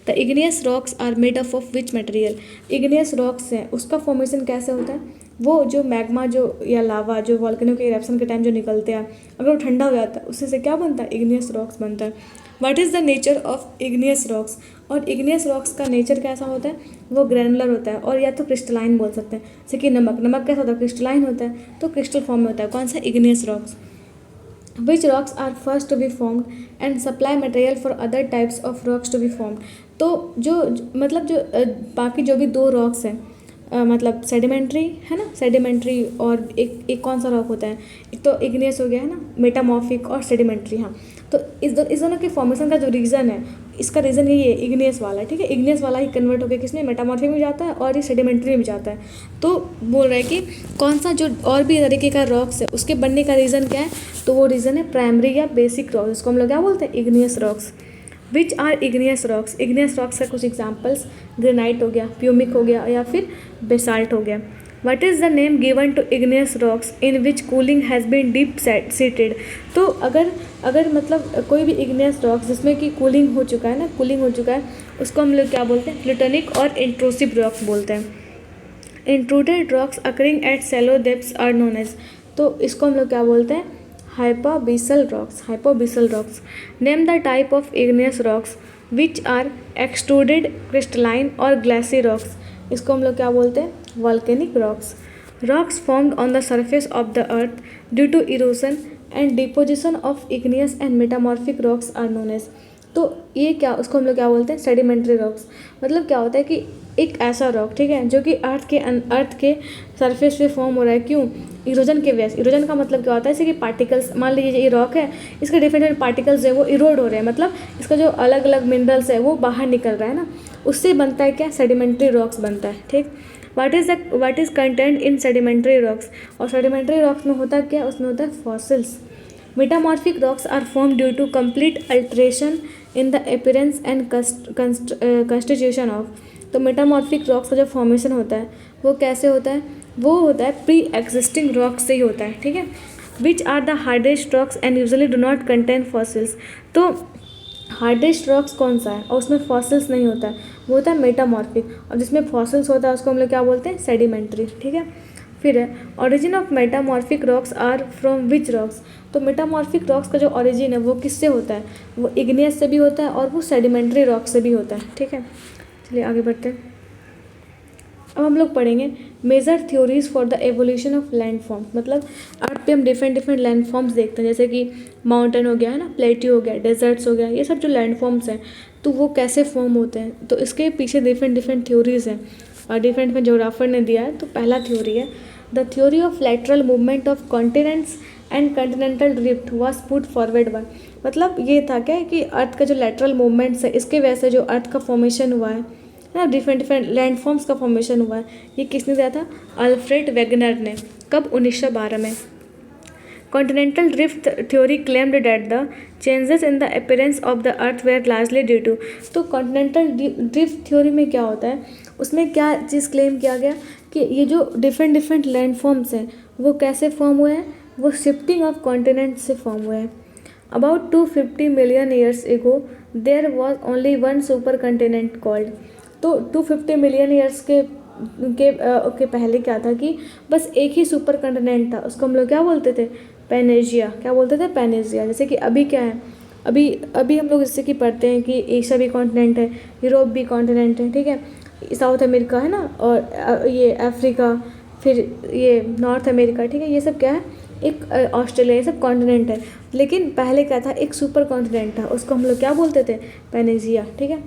The igneous rocks are made up of which material. Igneous rocks हैं उसका फॉर्मेशन कैसे होता है, वो जो मैग्मा जो या लावा जो वॉल्केनो के इरेप्शन के टाइम जो निकलते हैं, अगर वो ठंडा हो जाता है उससे से क्या बनता है, इग्नियस रॉक्स बनता है। What is the nature of igneous rocks. और इग्नियस रॉक्स का नेचर कैसा होता है, वो ग्रैनुलर होता है और या तो क्रिस्टलाइन बोल सकते हैं, जैसे कि नमक कैसा होता है, क्रिस्टलाइन होता है, तो क्रिस्टल फॉर्म में होता है, कौन सा, igneous rocks. Which rocks are first to be formed and supply material for other types of rocks to be formed। तो मतलब जो बाकी जो भी दो रॉक्स हैं, मतलब सेडिमेंट्री है ना, सेडिमेंट्री और एक कौन सा रॉक होता है, एक तो इग्नियस हो गया है ना, मेटामॉर्फिक और सेडिमेंट्री। हाँ, तो इस दोनों के फॉर्मेशन का जो रीज़न है, इसका रीज़न यही है, इग्नियस वाला है, ठीक है। इग्नियस वाला ही कन्वर्ट होकर किसमें, मेटामॉर्फिक में जाता है और ये सेडिमेंट्री में भी जाता है। तो बोल रहे हैं कि कौन सा जो और भी तरीके का रॉक्स है उसके बनने का रीज़न क्या है, तो वो रीज़न है प्राइमरी या बेसिक रॉक्स, जिसको हम लोग क्या बोलते हैं, igneous rocks. Which are igneous rocks. Igneous rocks का कुछ एग्जाम्पल्स, ग्रेनाइट हो गया, प्यूमिक हो गया या फिर बेसाल्ट हो गया। What is the name given to igneous rocks in which cooling has been deep seated। तो अगर मतलब कोई भी igneous rocks जिसमें कि कूलिंग हो चुका है ना, कूलिंग हो चुका है, उसको हम लोग क्या बोलते हैं, प्लूटोनिक और इंट्रूसिव रॉक्स बोलते हैं। Intruded rocks occurring at shallow depths are known as. तो इसको हम लोग क्या बोलते हैं, hypabyssal rocks, hypabyssal rocks. Name the type of igneous rocks which are extruded, crystalline और ग्लासी रॉक्स। इसको हम लोग क्या बोलते हैं, volcanic rocks. Rocks formed on the surface of the earth due to erosion and deposition of igneous and metamorphic rocks are known as. तो ये क्या, उसको हम लोग क्या बोलते हैं, सेडिमेंट्री रॉक्स। मतलब क्या होता है कि एक ऐसा रॉक, ठीक है, जो कि अर्थ के सरफेस पे फॉर्म हो रहा है, क्यों, इरोजन के वजह से। इरोजन का मतलब क्या होता है, जैसे कि पार्टिकल्स, मान लीजिए ये रॉक है, इसके डिफरेंट पार्टिकल्स है वो इरोड हो रहे हैं, मतलब इसका जो अलग अलग मिनरल्स है वो बाहर निकल रहा है ना, उससे बनता है क्या, सेडिमेंट्री रॉक्स बनता है, ठीक। What is content in sedimentary rocks. और सेडिमेंट्री रॉक्स में होता क्या, उसमें होता है fossils. Metamorphic rocks are form due to complete alteration in the appearance and constitution of. तो मेटामॉर्फिक रॉक्स का जो फॉर्मेशन होता है वो कैसे होता है, वो होता है प्री एग्जिस्टिंग रॉक्स से ही होता है, ठीक है। Which are the hardest rocks and usually do not contain fossils. तो हार्डेस्ट रॉक्स कौन सा है और उसमें फॉसिल्स नहीं होता है, वो होता है मेटामॉर्फिक, और जिसमें फॉसिल्स होता है उसको हम लोग क्या बोलते हैं, सेडिमेंट्री, ठीक है। फिर है origin of metamorphic rocks are from which rocks. तो मेटामॉर्फिक रॉक्स का जो ओरिजिन है वो किससे होता है, वो इग्नियस से भी होता है और वो सेडिमेंट्री रॉक से भी होता है, ठीक है। चलिए आगे बढ़ते हैं। अब हम लोग पढ़ेंगे major theories for the evolution of landforms. मतलब अर्थ पे हम डिफरेंट लैंड फॉर्म्स देखते हैं, जैसे कि माउंटेन हो गया है ना, प्लेट्यू हो गया, डेजर्ट्स हो गया, ये सब जो लैंड फॉर्म्स हैं, तो वो कैसे फॉर्म होते हैं, तो इसके पीछे डिफरेंट डिफरेंट थ्योरीज हैं और डिफरेंट डिफरेंट जोग्राफर ने दिया है। तो पहला थ्योरी है the theory of lateral movement of continents and continental drift was put forward bye, मतलब ये था क्या कि अर्थ का जो लैटरल मूवमेंट्स है इसके वजह से जो अर्थ का फॉर्मेशन हुआ है ना, डिफरेंट डिफरेंट लैंडफॉर्म्स का फॉर्मेशन हुआ है, ये किसने दिया था? अल्फ्रेड वेगनर ने। कब? 1912 में। Continental drift theory claimed that the changes in the appearance of the earth were largely due to, तो कॉन्टिनेंटल ड्रिफ्ट थ्योरी में क्या होता है, उसमें क्या चीज़ क्लेम किया गया कि ये जो डिफरेंट डिफरेंट लैंडफॉर्म्स हैं वो कैसे फॉर्म हुए हैं, वो शिफ्टिंग ऑफ कॉन्टिनेंट से फॉर्म हुए हैं। About 250 million years ago there was only one supercontinent called, तो 250 मिलियन ईयर्स के पहले क्या था कि बस एक ही सुपर कंटिनेंट था, उसको हम लोग क्या बोलते थे? पैनेजिया। क्या बोलते थे? पैनेजिया। जैसे कि अभी क्या है, अभी अभी हम लोग जैसे कि पढ़ते हैं कि एशिया भी कॉन्टिनेंट है, यूरोप भी कॉन्टिनेंट है, ठीक है, साउथ अमेरिका है ना, और ये अफ्रीका, फिर ये नॉर्थ अमेरिका, ठीक है, ये सब क्या है? एक ऑस्ट्रेलिया, ये सब कॉन्टिनेंट है। लेकिन पहले क्या था? एक सुपर कॉन्टिनेंट था, उसको हम लोग क्या बोलते थे? पैनेजिया, ठीक है।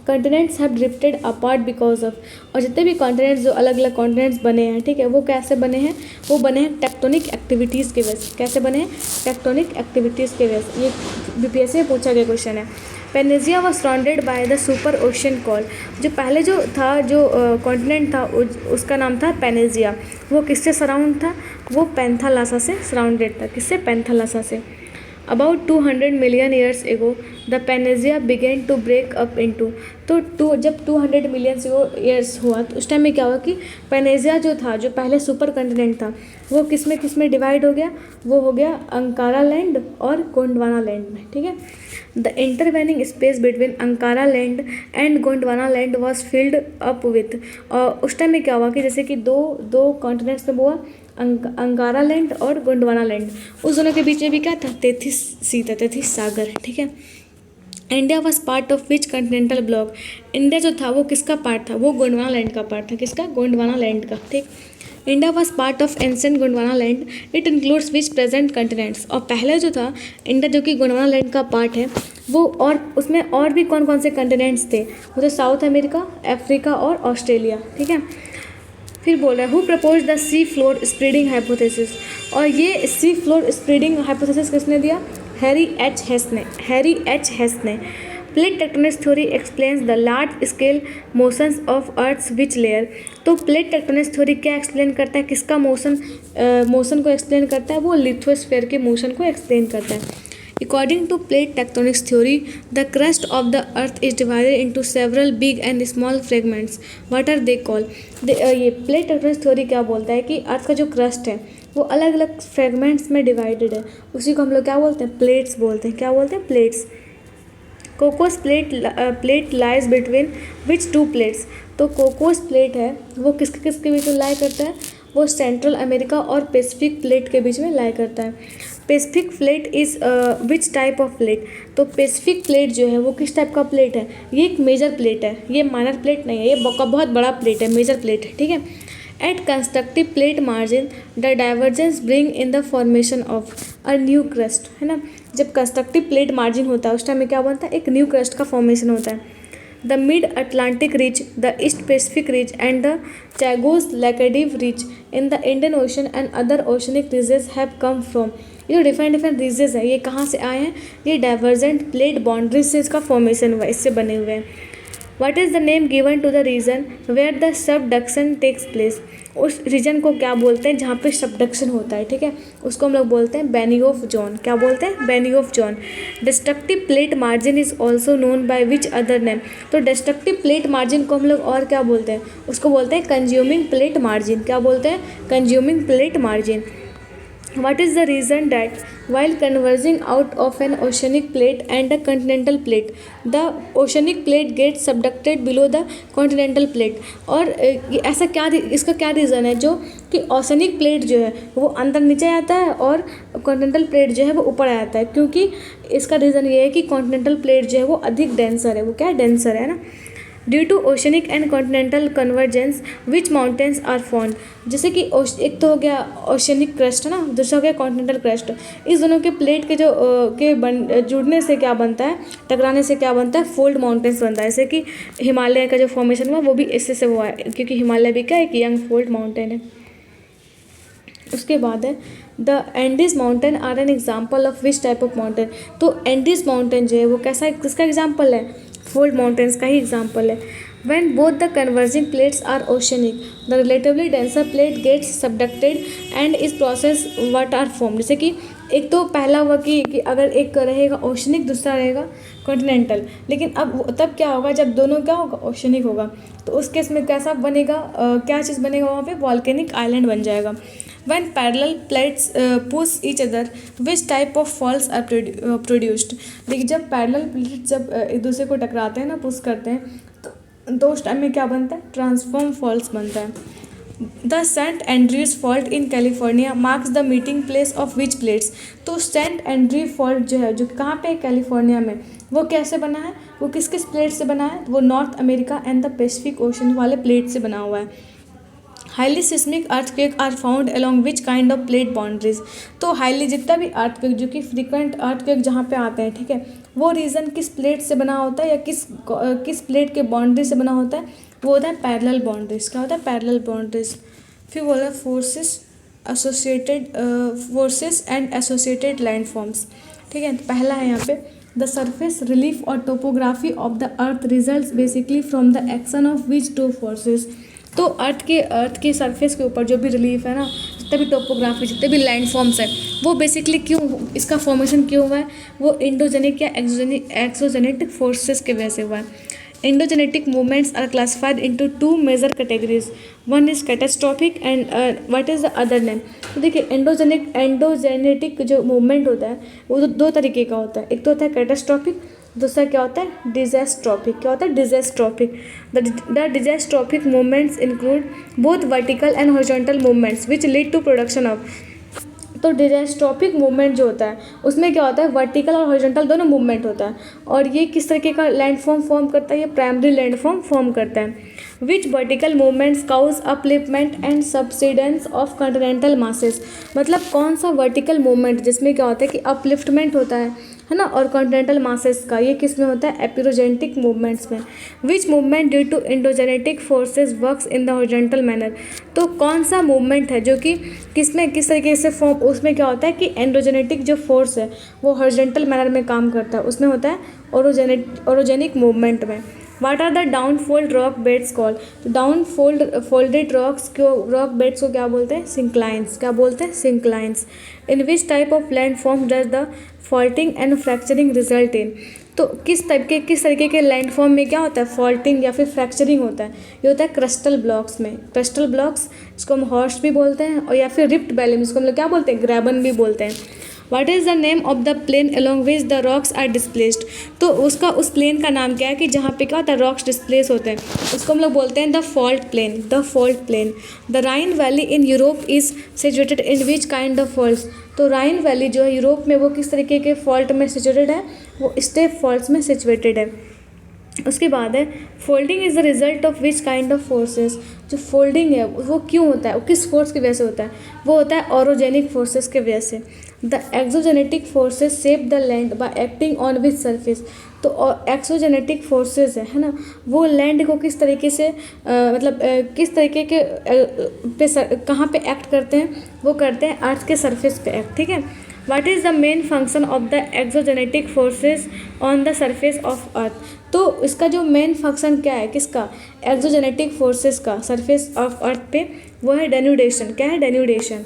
Continents have drifted apart because of, और जितने भी कॉन्टिनेंट्स जो अलग अलग कॉन्टिनेंट्स बने हैं, ठीक है, वो कैसे बने हैं? वो बने हैं टेक्टोनिक एक्टिविटीज़ के वजह से। कैसे बने हैं? टेक्टोनिक एक्टिविटीज़ के वजह से। ये बीपीएससी में पूछा गया क्वेश्चन है। Pangaea was surrounded by the super ocean call, जो पहले जो था, जो कॉन्टिनेंट था उसका नाम था पैनेजिया। वो किससे सराउंड था? वो पैंथालासा से सराउंडेड था। किससे? पैंथालासा से। About 200 million years ago, the Pangaea began to break up into, तो जब 200 मिलियन ईयर्स हुआ तो उस टाइम में क्या हुआ कि पैनेजिया जो था, जो पहले सुपर कंटिनेंट था, वो किस में डिवाइड हो गया? वो हो गया अंकारा लैंड और गोंडवाना लैंड में, ठीक है। The intervening space between Ankara land and Gondwana land was filled up with, और उस टाइम में क्या हुआ कि जैसे कि दो कॉन्टिनेंट्स में हुआ अंकारा लैंड और गोंडवाना लैंड, उस दोनों के बीच में भी क्या था? तेथिस सी था, तेथिस सागर, ठीक है। India was part of which Continental block, India जो था वो किसका पार्ट था? वो गोंडवाना लैंड का पार्ट था। किसका? गोंडवाना लैंड का, ठीक। India was part of ancient Gondwana land, it includes which present continents, और पहले जो था इंडिया जो कि गोंडवाना लैंड का पार्ट है वो, और उसमें और भी कौन कौन से कंटिनेंट्स थे? वो तो साउथ अमेरिका, अफ्रीका और ऑस्ट्रेलिया, ठीक है। फिर बोल रहा है who propose the sea floor spreading hypothesis, और ये सी फ्लोर स्प्रेडिंग हाइपोथेसिस किसने दिया? हैरी एच हेस ने। Plate tectonics theory explains the large scale motions of earth's which layer, तो प्लेट टेक्टोनिक्स थ्योरी क्या एक्सप्लेन करता है? किसका मोशन को एक्सप्लेन करता है? वो लिथोस्फीयर के मोशन को एक्सप्लेन करता है। According to plate tectonics theory, the crust of the earth is divided into several big and small fragments. What are they called? ये प्लेट टेक्टोनिक्स थ्योरी क्या बोलता है कि अर्थ का जो क्रस्ट है वो अलग अलग फ्रेगमेंट्स में डिवाइडेड है, उसी को हम लोग क्या बोलते हैं? प्लेट्स बोलते हैं। क्या बोलते हैं? Plates. Cocos plate lies between which to plates, तो कोकोस प्लेट है वो किसके किसके बीच में लाई करता है? वो सेंट्रल अमेरिका और पैसिफिक प्लेट के बीच में लाई करता है। Pacific plate is which type of plate, तो पैसिफिक प्लेट जो है वो किस टाइप का प्लेट है? ये एक मेजर प्लेट है, ये माइनर प्लेट नहीं है, ये बहुत बड़ा प्लेट है, मेजर प्लेट है, ठीक है। At constructive plate margin the divergence bring in the formation of a new crust, है ना। जब कंस्ट्रक्टिव प्लेट मार्जिन होता है उस टाइम में क्या बनता है? एक न्यू क्रस्ट का फॉर्मेशन होता है। The Mid Atlantic ridge, the East Pacific ridge and the Chagos Laccadive ridge in the Indian Ocean and other oceanic ridges have come from, ये जो डिफरेंट रीजेस है ये कहाँ से आए हैं? ये डाइवर्जेंट प्लेट बाउंड्रीज से इसका फॉर्मेशन हुआ है, इससे बने हुए हैं। What is the name given to the region where the subduction takes place, उस रीजन को क्या बोलते हैं जहाँ पे सबडक्शन होता है, ठीक है, उसको हम लोग बोलते हैं बेनियोफ जोन। क्या बोलते हैं? Benioff zone. Destructive plate margin is also known by which other name, तो डिस्ट्रक्टिव प्लेट मार्जिन को हम लोग और क्या बोलते हैं? उसको बोलते हैं कंज्यूमिंग प्लेट मार्जिन। क्या बोलते हैं? Consuming plate margin. What is the reason that while converging out of an oceanic plate and a continental plate, the oceanic plate gets subducted below the continental plate, और ऐसा क्या, इसका क्या रीज़न है जो कि ओशनिक प्लेट जो है वो अंदर नीचे आता है और कॉन्टिनेंटल प्लेट जो है वो ऊपर आ जाता है? क्योंकि इसका रीज़न ये है कि कॉन्टिनेंटल प्लेट जो है वो अधिक डेंसर है, वो क्या है? डेंसर है ना। Due to oceanic and continental convergence which mountains are formed. जैसे कि एक तो हो गया ओशनिक क्रस्ट है ना, दूसरा हो गया कॉन्टिनेंटल क्रस्ट। इस दोनों के प्लेट के जो जुड़ने से क्या बनता है, टकराने से क्या बनता है, फोल्ड माउंटेन्स बनता है। जैसे कि हिमालय का जो फॉर्मेशन हुआ वो भी इससे से हुआ है, क्योंकि हिमालय भी क्या है, एक यंग फोल्ड माउंटेन है। उसके बाद है the Andes mountain are an example of which type of mountain. तो एंडीज माउंटेन जो है वो कैसा, किसका एग्जाम्पल है, फोल्ड माउंटेन्स का ही एग्जाम्पल है। When both the converging plates are oceanic, the relatively denser plate gets subducted and is process what are formed। जैसे कि एक तो पहला हुआ कि अगर एक रहेगा ओशनिक, दूसरा रहेगा कॉन्टिनेंटल, लेकिन अब तब क्या होगा, जब दोनों क्या होगा, ओशनिक होगा, तो उस केस में कैसा बनेगा, क्या चीज़ बनेगा वहाँ पे, वॉल्केनिक आइलैंड बन जाएगा। When parallel plates push each other, which type of faults are produced। देखिए जब पैरेलल प्लेट्स जब एक दूसरे को टकराते हैं ना, पुश करते हैं, तो उस टाइम में क्या बनता है, ट्रांसफॉर्म फॉल्ट्स बनता है। The Saint Andrews fault in California marks the meeting place of which plates. तो सेंट एंड्रयू फॉल्ट जो है, जो कहाँ पे, कैलिफोर्निया में, वो कैसे बना है, वो किस किस प्लेट से बना है, वो North America and the Pacific Ocean वाले प्लेट से बना हुआ है। Highly seismic earthquake are found along which kind of plate boundaries. तो हाईली जितना भी अर्थक्वेक, जो कि फ्रिक्वेंट अर्थक्वेक जहाँ पे आते हैं, ठीक है, वो रीजन किस प्लेट से बना होता है या किस प्लेट के बाउंड्री से बना होता है, वो होता है पैरेलल बाउंड्रीज। क्या होता है, पैरेलल बाउंड्रीज। फिर बोला फोर्सेस एंड एसोसिएटेड लैंडफॉर्म्स। ठीक है, तो पहला है यहाँ पे द सरफेस रिलीफ और topography of the earth results basically from the action of which two forces. तो अर्थ के सरफेस के ऊपर जो भी रिलीफ है ना, जितने भी टोपोग्राफी, जितने भी लैंड फॉर्म्स हैं, वो बेसिकली क्यों, इसका फॉर्मेशन क्यों हुआ है, वो इंडोजेनिक या एक्सोजेनेटिक फोर्सेस के वजह से हुआ है। Endogenetic movements are classified into two major categories, one is catastrophic and what is the other name. तो देखिए एंडोजेनेटिक जो मूवमेंट होता है वो दो तरीके का होता है, एक तो होता है कैटास्ट्रॉफिक, दूसरा क्या होता है, डिजास्ट्रॉफिक। क्या होता है, diastrophic. The diastrophic movements include both vertical and horizontal movements which lead to production of. तो डिजास्ट्रॉफिक मूवमेंट जो होता है उसमें क्या होता है, वर्टिकल और हॉरिजॉन्टल दोनों मूवमेंट होता है, और ये किस तरीके का लैंडफॉर्म फॉर्म करता है, ये प्राइमरी लैंडफॉर्म फॉर्म करता है। Which vertical movements cause upliftment and subsidence of continental masses. मतलब कौन सा वर्टिकल मूवमेंट जिसमें क्या होता है कि अपलिफ्टमेंट होता है ना, और कॉन्टिनेंटल मासेस का ये किस में होता है, एपिरोजेनेटिक मूवमेंट्स में। Which movement due to endogenetic forces works in the horizontal manner. तो कौन सा मूवमेंट है जो कि किस तरीके से फॉर्म, उसमें क्या होता है कि एंडोजेनेटिक जो फोर्स है वो हॉरिजॉन्टल मैनर में काम करता है, उसमें होता है ओरोजेनिक मूवमेंट में। What are the downfold rock beds called. तो फोल्डेड रॉक बेड्स को क्या बोलते हैं, सिंक्लाइंस। क्या बोलते हैं, synclines. In which type of landform does the faulting and fracturing result in. तो किस तरीके के लैंडफॉर्म में क्या होता है, फॉल्टिंग या फिर फ्रैक्चरिंग होता है, ये होता है क्रिस्टल ब्लॉक्स में। क्रिस्टल ब्लॉक्स, इसको हम हॉर्स्ट भी बोलते हैं, और या फिर रिप्ट बैलम, इसको हम लोग क्या बोलते हैं, ग्रैबन भी बोलते हैं। What is the name of the plane along which the rocks are displaced. तो उस प्लेन का नाम क्या है कि जहाँ पे क्या होता है, रॉक्स डिस्प्लेस होते हैं, उसको हम लोग बोलते हैं the fault plain. The fault plain. The Rhine valley in Europe is situated in which kind of faults. तो राइन वैली जो है यूरोप में, वो किस तरीके के फॉल्ट में सिचुएटेड है, वो स्टेप फॉल्ट्स में सिचुएटेड है। उसके बाद है folding is the result of which kind of forces. जो फोल्डिंग है वो क्यों होता है, वो किस फोर्स की वजह से होता है, वो होता है ओरोजेनिक फोर्सेस के वजह से। The exogenetic forces shape the land bye acting on which surface. तो एक्सोजेनेटिक फोर्सेस है ना, वो लैंड को किस तरीके से किस तरीके के कहाँ पे एक्ट करते हैं, वो करते हैं अर्थ के सरफेस पे एक्ट। ठीक है। What is the main function of the exogenetic forces on the surface of earth। तो इसका जो मेन फंक्शन क्या है, किसका, एक्सोजेनेटिक फोर्सेस का सरफेस ऑफ अर्थ पे, वो है डेन्यूडेशन। क्या है, डेन्यूडेशन।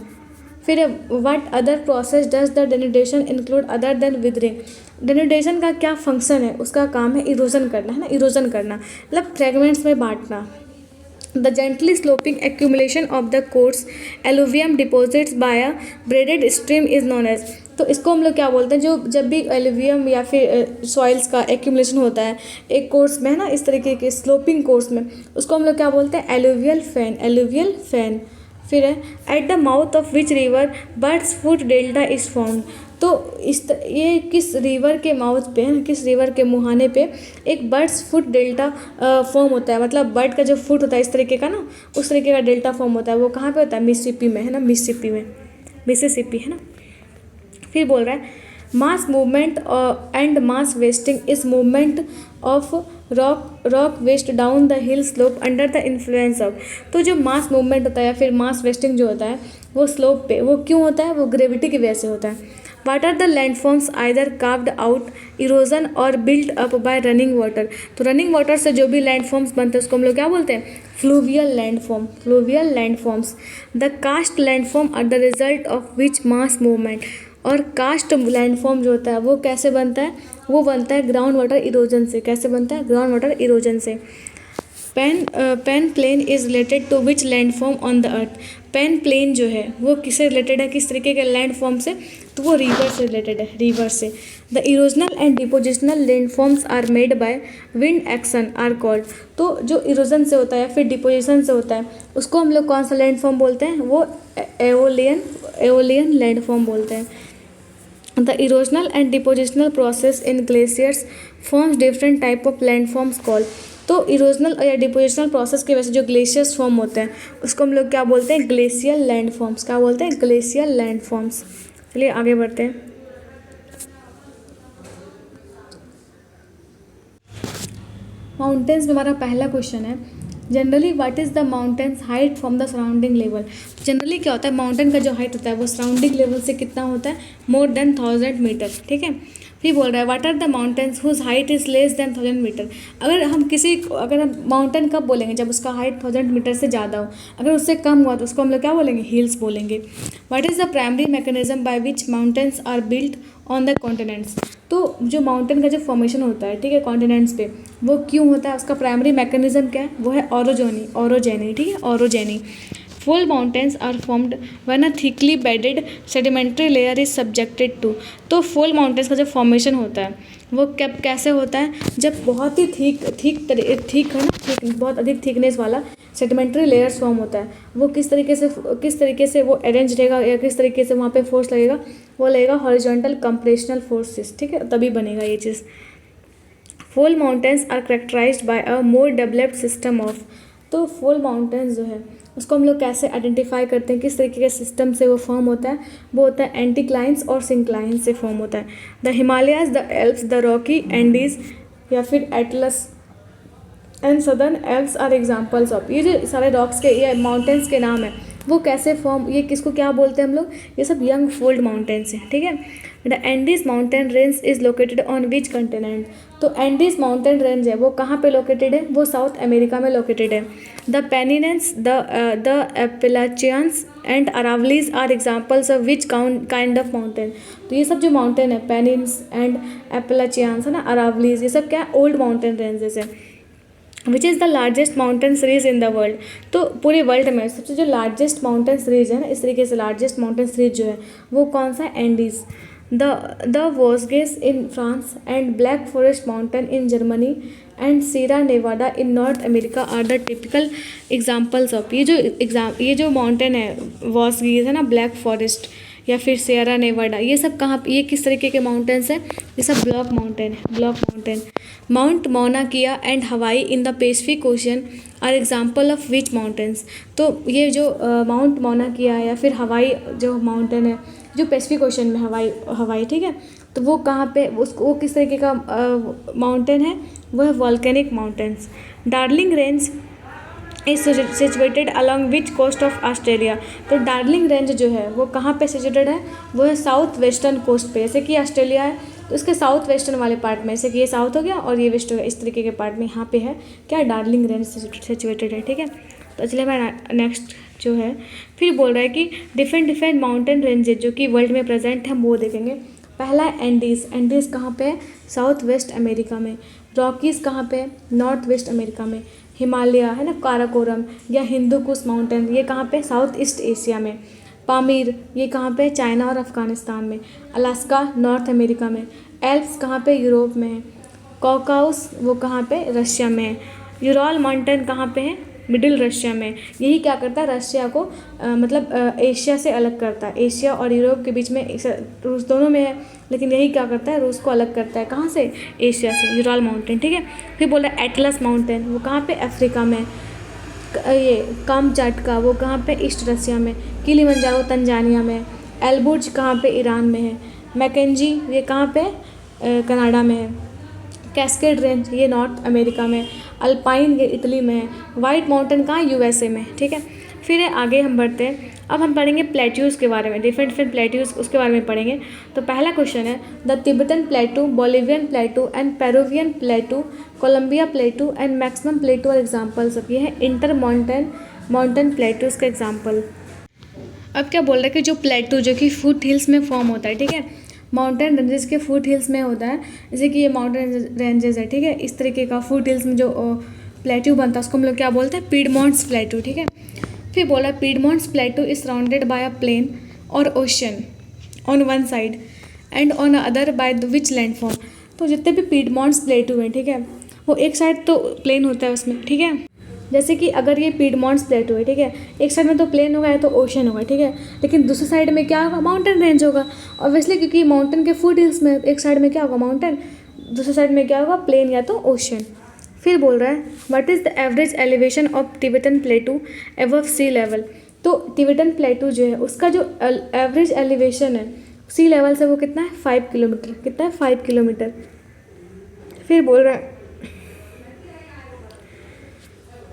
फिर what other process does the denudation include other than withering. Denudation का क्या फंक्शन है, उसका काम है इरोजन करना, है ना, इरोजन करना मतलब फ्रेगमेंट्स में बांटना। The gently sloping accumulation of the coarse alluvium deposits by a braided stream is known as. तो इसको हम लोग क्या बोलते हैं, जो जब भी एलुवियम या फिर सॉइल्स का एक्यूमुलेशन होता है एक कोर्स में, है ना, इस तरीके के स्लोपिंग कोर्स में, उसको हम लोग क्या बोलते हैं, एलुवियल फैन। Alluvial fan. फिर है eight the mouth of which river birds foot delta is found. तो ये किस रिवर के माउथ पे है, किस रिवर के मुहाने पे एक बर्ड्स फुट डेल्टा फॉर्म होता है, मतलब बर्ड का जो फुट होता है इस तरीके का ना, उस तरीके का डेल्टा फॉर्म होता है। वो कहाँ पे होता है? मिसिसिपी में, है ना, मिसिसिपी में, मिसिसिपी, है ना। फिर बोल रहा है mass movement and mass wasting is movement of rock waste down the hill slope under the influence of. तो जो मास मूवमेंट होता है या फिर मास वेस्टिंग जो होता है वो स्लोप पे, वो क्यों होता है? वो ग्रेविटी की वजह से होता है। What are the landforms either carved out erosion और built up by running water. तो रनिंग वाटर से जो भी लैंडफॉर्म्स बनते हैं उसको हम लोग क्या बोलते हैं? Fluvial landform, fluvial landforms. The karst landform are the result of which mass movement. और कास्ट लैंडफॉर्म जो होता है वो कैसे बनता है? वो बनता है ग्राउंड वाटर इरोजन से। कैसे बनता है? ग्राउंड वाटर इरोजन से। Peneplain is related to which landform on the earth. Peneplain जो है वो किससे रिलेटेड है, किस तरीके के लैंडफॉर्म से? तो वो रिवर से रिलेटेड है, रिवर से। The erosional and depositional landforms are made by wind action are called. तो जो इरोजन से होता है या फिर डिपोजिशन से होता है उसको हम लोग कौन सा लैंडफॉर्म बोलते हैं? वो एओलियन लैंडफॉर्म बोलते हैं। The erosional and depositional process in glaciers forms different type of landforms called। तो इरोजनल या डिपोजिशनल प्रोसेस की वजह से जो ग्लेशियर्स फॉर्म होते हैं उसको हम लोग क्या बोलते हैं? Glacial landforms. क्या बोलते हैं? Glacial landforms. चलिए आगे बढ़ते हैं। माउंटेन्स में हमारा पहला क्वेश्चन है generally what is the mountains height from the surrounding level. Generally क्या होता है? माउंटेन का जो हाइट होता है वो सराउंडिंग लेवल से कितना होता है? More than 1000 metre. ठीक है। फिर बोल रहा है what are the mountains whose height is less than 1000 metre. अगर हम माउंटेन कब बोलेंगे? जब उसका हाइट 1000 मीटर से ज़्यादा हो। अगर उससे कम हुआ तो उसको हम लोग क्या बोलेंगे? हिल्स बोलेंगे। What is the primary mechanism by which mountains are built on the continents. तो जो माउंटेन का जो फॉर्मेशन होता है, ठीक है, कॉन्टिनेंट्स पे, वो क्यों होता है? उसका प्राइमरी मैकेनिज्म क्या है? वो है ओरोजेनी, ठीक है, orogeny. Full mountains are formed when a thickly bedded sedimentary layer is subjected to। तो full mountains का जो फॉर्मेशन होता है वो कब कैसे होता है? जब बहुत ही ठीक है ना, बहुत अधिक थिकनेस वाला सेडिमेंट्री लेयर्स फॉर्म होता है। वो किस तरीके से वो अरेंज रहेगा या किस तरीके से वहाँ पे फोर्स लगेगा? वो लगेगा हॉरिजॉन्टल कंप्रेशनल फोर्सेस, ठीक है, तभी बनेगा ये चीज़। Fold mountains are characterised by a more developed system of. तो फुल माउंटेन्स जो है उसको हम लोग कैसे आइडेंटिफाई करते हैं, किस तरीके के सिस्टम से वो फॉर्म होता है? वो होता है एंटीक्लाइंस और सिंक्लाइंस से फॉर्म होता है। The Himalayas, the Alps, the Rocky Andes या फिर Atlas and Southern Alps are examples of. ये जो सारे रॉक्स के, ये माउंटेन्स के नाम है, वो कैसे फॉर्म, ये किसको क्या बोलते हैं हम लोग? ये सब यंग फोल्ड माउंटेन्स हैं, ठीक है। The Andes mountain range is located on which continent. तो एंडीज माउंटेन रेंज है वो कहाँ पे लोकेटेड है? वो साउथ अमेरिका में लोकेटेड है। The Pennines, the Appalachians and Aravallis are examples of which kind of mountain. तो ये सब जो माउंटेन है, पेनिन्स एंड एपेलाचियंस, है ना, अरावलीज, ये सब क्या है? ओल्ड माउंटेन रेंजेस है। विच is the largest mountain series in the world. तो पूरे वर्ल्ड में सबसे जो लार्जेस्ट माउंटेन सीरीज है ना, इस तरीके से लार्जेस्ट माउंटेन सीरीज जो है वो कौन सा है? एंडीज। द वोस्गेस in France and Black Forest mountain in Germany and Sierra Nevada in North America are the typical examples of. ये जो माउंटेन है वोस्गेस, है ना, ब्लैक फॉरेस्ट या फिर सियरा नेवाडा, ये सब कहाँ, ये किस तरीके के माउंटेन्स हैं? ये सब ब्लॉक माउंटेन है, block mountain. Mount Mauna Kea and Hawaii in the Pacific Ocean are example of which mountains. तो ये जो माउंट मौना किया या फिर हवाई जो माउंटेन है जो पैसिफिक ओशन में हवाई, ठीक है, तो वो कहाँ पे, वो किस तरीके का माउंटेन है? वो है volcanic mountains. Darling Range is situated along which coast of Australia. तो डार्लिंग रेंज जो है वो कहाँ पे सिचुएटेड है? वो है साउथ वेस्टर्न कोस्ट पे। जैसे कि ऑस्ट्रेलिया है तो इसके साउथ वेस्टर्न वाले पार्ट में, जैसे कि ये साउथ हो गया और ये वेस्ट हो गया, इस तरीके के पार्ट में यहाँ पे है क्या? डार्लिंग रेंज सिचुएटेड है, ठीक है। तो चलिए मैं नेक्स्ट जो है फिर बोल रहा है कि डिफरेंट माउंटेन रेंजेज जो कि वर्ल्ड में प्रेजेंट है वो देखेंगे। पहला है एंडीज़। एंडीज़ कहाँ पे है? साउथ वेस्ट अमेरिका में। रॉकीज़ कहाँ पे है? नॉर्थ वेस्ट अमेरिका में। हिमालय, है ना, काराकोरम या हिंदू कुश माउंटेन, ये कहाँ पे? साउथ ईस्ट एशिया में। पामीर, ये कहाँ पे? चाइना और अफगानिस्तान में। अलास्का, नॉर्थ अमेरिका में। एल्प्स कहाँ पे? यूरोप में है। कॉकाउस, वो कहाँ पे? रशिया में है। यूरल माउंटेन कहाँ पे है? मिडिल रशिया में। यही क्या करता है, रशिया को मतलब एशिया से अलग करता है। एशिया और यूरोप के बीच में रूस दोनों में है, लेकिन यही क्या करता है, रूस को अलग करता है। कहाँ से, एशिया से, यूराल माउंटेन, ठीक है। फिर बोला एटलस माउंटेन, वो कहाँ पे, अफ्रीका में। ये कामचाटका, वो कहाँ पे, ईस्ट रशिया में। किलिमंजारो तंजानिया में। एलबुर्ज कहाँ पे, ईरान में है। मैकेंजी ये कहाँ पे, कनाडा में है। कैस्केड रेंज ये नॉर्थ अमेरिका में। अल्पाइन ये इटली में है। वाइट माउंटेन कहाँ, यूएसए में, ठीक है। फिर आगे हम बढ़ते हैं। अब हम पढ़ेंगे प्लेट्यूज़ के बारे में, डिफरेंट डिफरेंट प्लेट्यूज़ उसके बारे में पढ़ेंगे। तो पहला क्वेश्चन है, the Tibetan plateau, Bolivian plateau and Peruvian plateau, Columbia plateau and maximum plateau are examples of, ये है इंटर माउंटेन प्लेटूज़ का एग्जाम्पल। अब क्या बोल रहा है कि जो प्लेटू जो कि फुट हिल्स में फॉर्म होता है, ठीक है, माउंटेन रेंजेस के फुट हिल्स में होता है। जैसे कि ये माउंटेन रेंजेस है, ठीक है, इस तरीके का फुट हिल्स में जो प्लेटू बनता है उसको हम लोग क्या बोलते हैं, पीडमोंट्स प्लेटू, ठीक है। फिर बोला piedmonts plateau is surrounded by a plain और ocean on one side and on other by which landform. तो जितने भी पीडमोंट्स प्लेटू हैं, ठीक है, वो एक साइड तो प्लेन होता है उसमें, ठीक है। जैसे कि अगर ये पीडमोंट्स प्लेटू है, ठीक है, एक साइड में तो प्लेन होगा या तो ओशन होगा, ठीक है, लेकिन दूसरी साइड में क्या होगा, माउंटेन रेंज होगा। ऑब्वियसली क्योंकि माउंटेन के फुट हिल्स में एक साइड में क्या होगा, माउंटेन, दूसरी साइड में क्या होगा, प्लेन या तो ओशन। फिर बोल रहा है what is the average elevation of Tibetan plateau above sea level. तो टिबेटन प्लेटू जो है उसका जो एवरेज एलिवेशन है सी लेवल से वो कितना है, 5 किलोमीटर, कितना है, 5 किलोमीटर। फिर बोल रहा है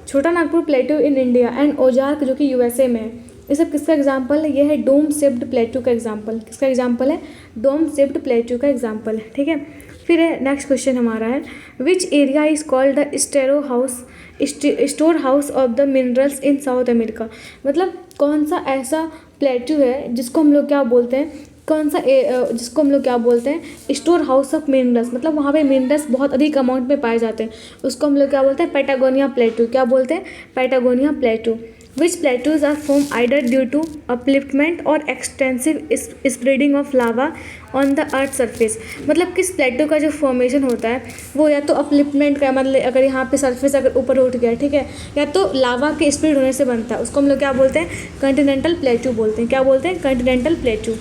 छोटा Nagpur प्लेटू in India and Ozark जो कि यूएसए में है, ये सब किसका एग्जाम्पल है, ये है डोम शेप्ड प्लेटू का एग्जाम्पल। किसका एग्जाम्पल है, डोम शेप्ड प्लेटू का एग्जाम्पल है, ठीक है। फिर नेक्स्ट क्वेश्चन हमारा है which area is called the store house of the minerals in South America. मतलब कौन सा ऐसा प्लेटू है जिसको हम लोग क्या बोलते हैं, जिसको हम लोग क्या बोलते हैं, स्टोर हाउस ऑफ मिनरल्स, मतलब वहाँ पे मिनरल्स बहुत अधिक अमाउंट में पाए जाते हैं, उसको हम लोग क्या बोलते हैं, पैटागोनिया प्लेटू। क्या बोलते हैं, Patagonia plateau. Which plateaus are form either due to upliftment और extensive spreading of lava on the earth surface. मतलब किस प्लेटू का जो फॉर्मेशन होता है वो या तो अपलिफ्टमेंट का, मतलब अगर यहाँ पे सरफेस अगर ऊपर उठ गया, ठीक है, या तो लावा के स्प्रेड होने से बनता है, उसको हम लोग क्या बोलते हैं, कॉन्टिनेंटल प्लेटू बोलते हैं। क्या बोलते हैं, continental plateau.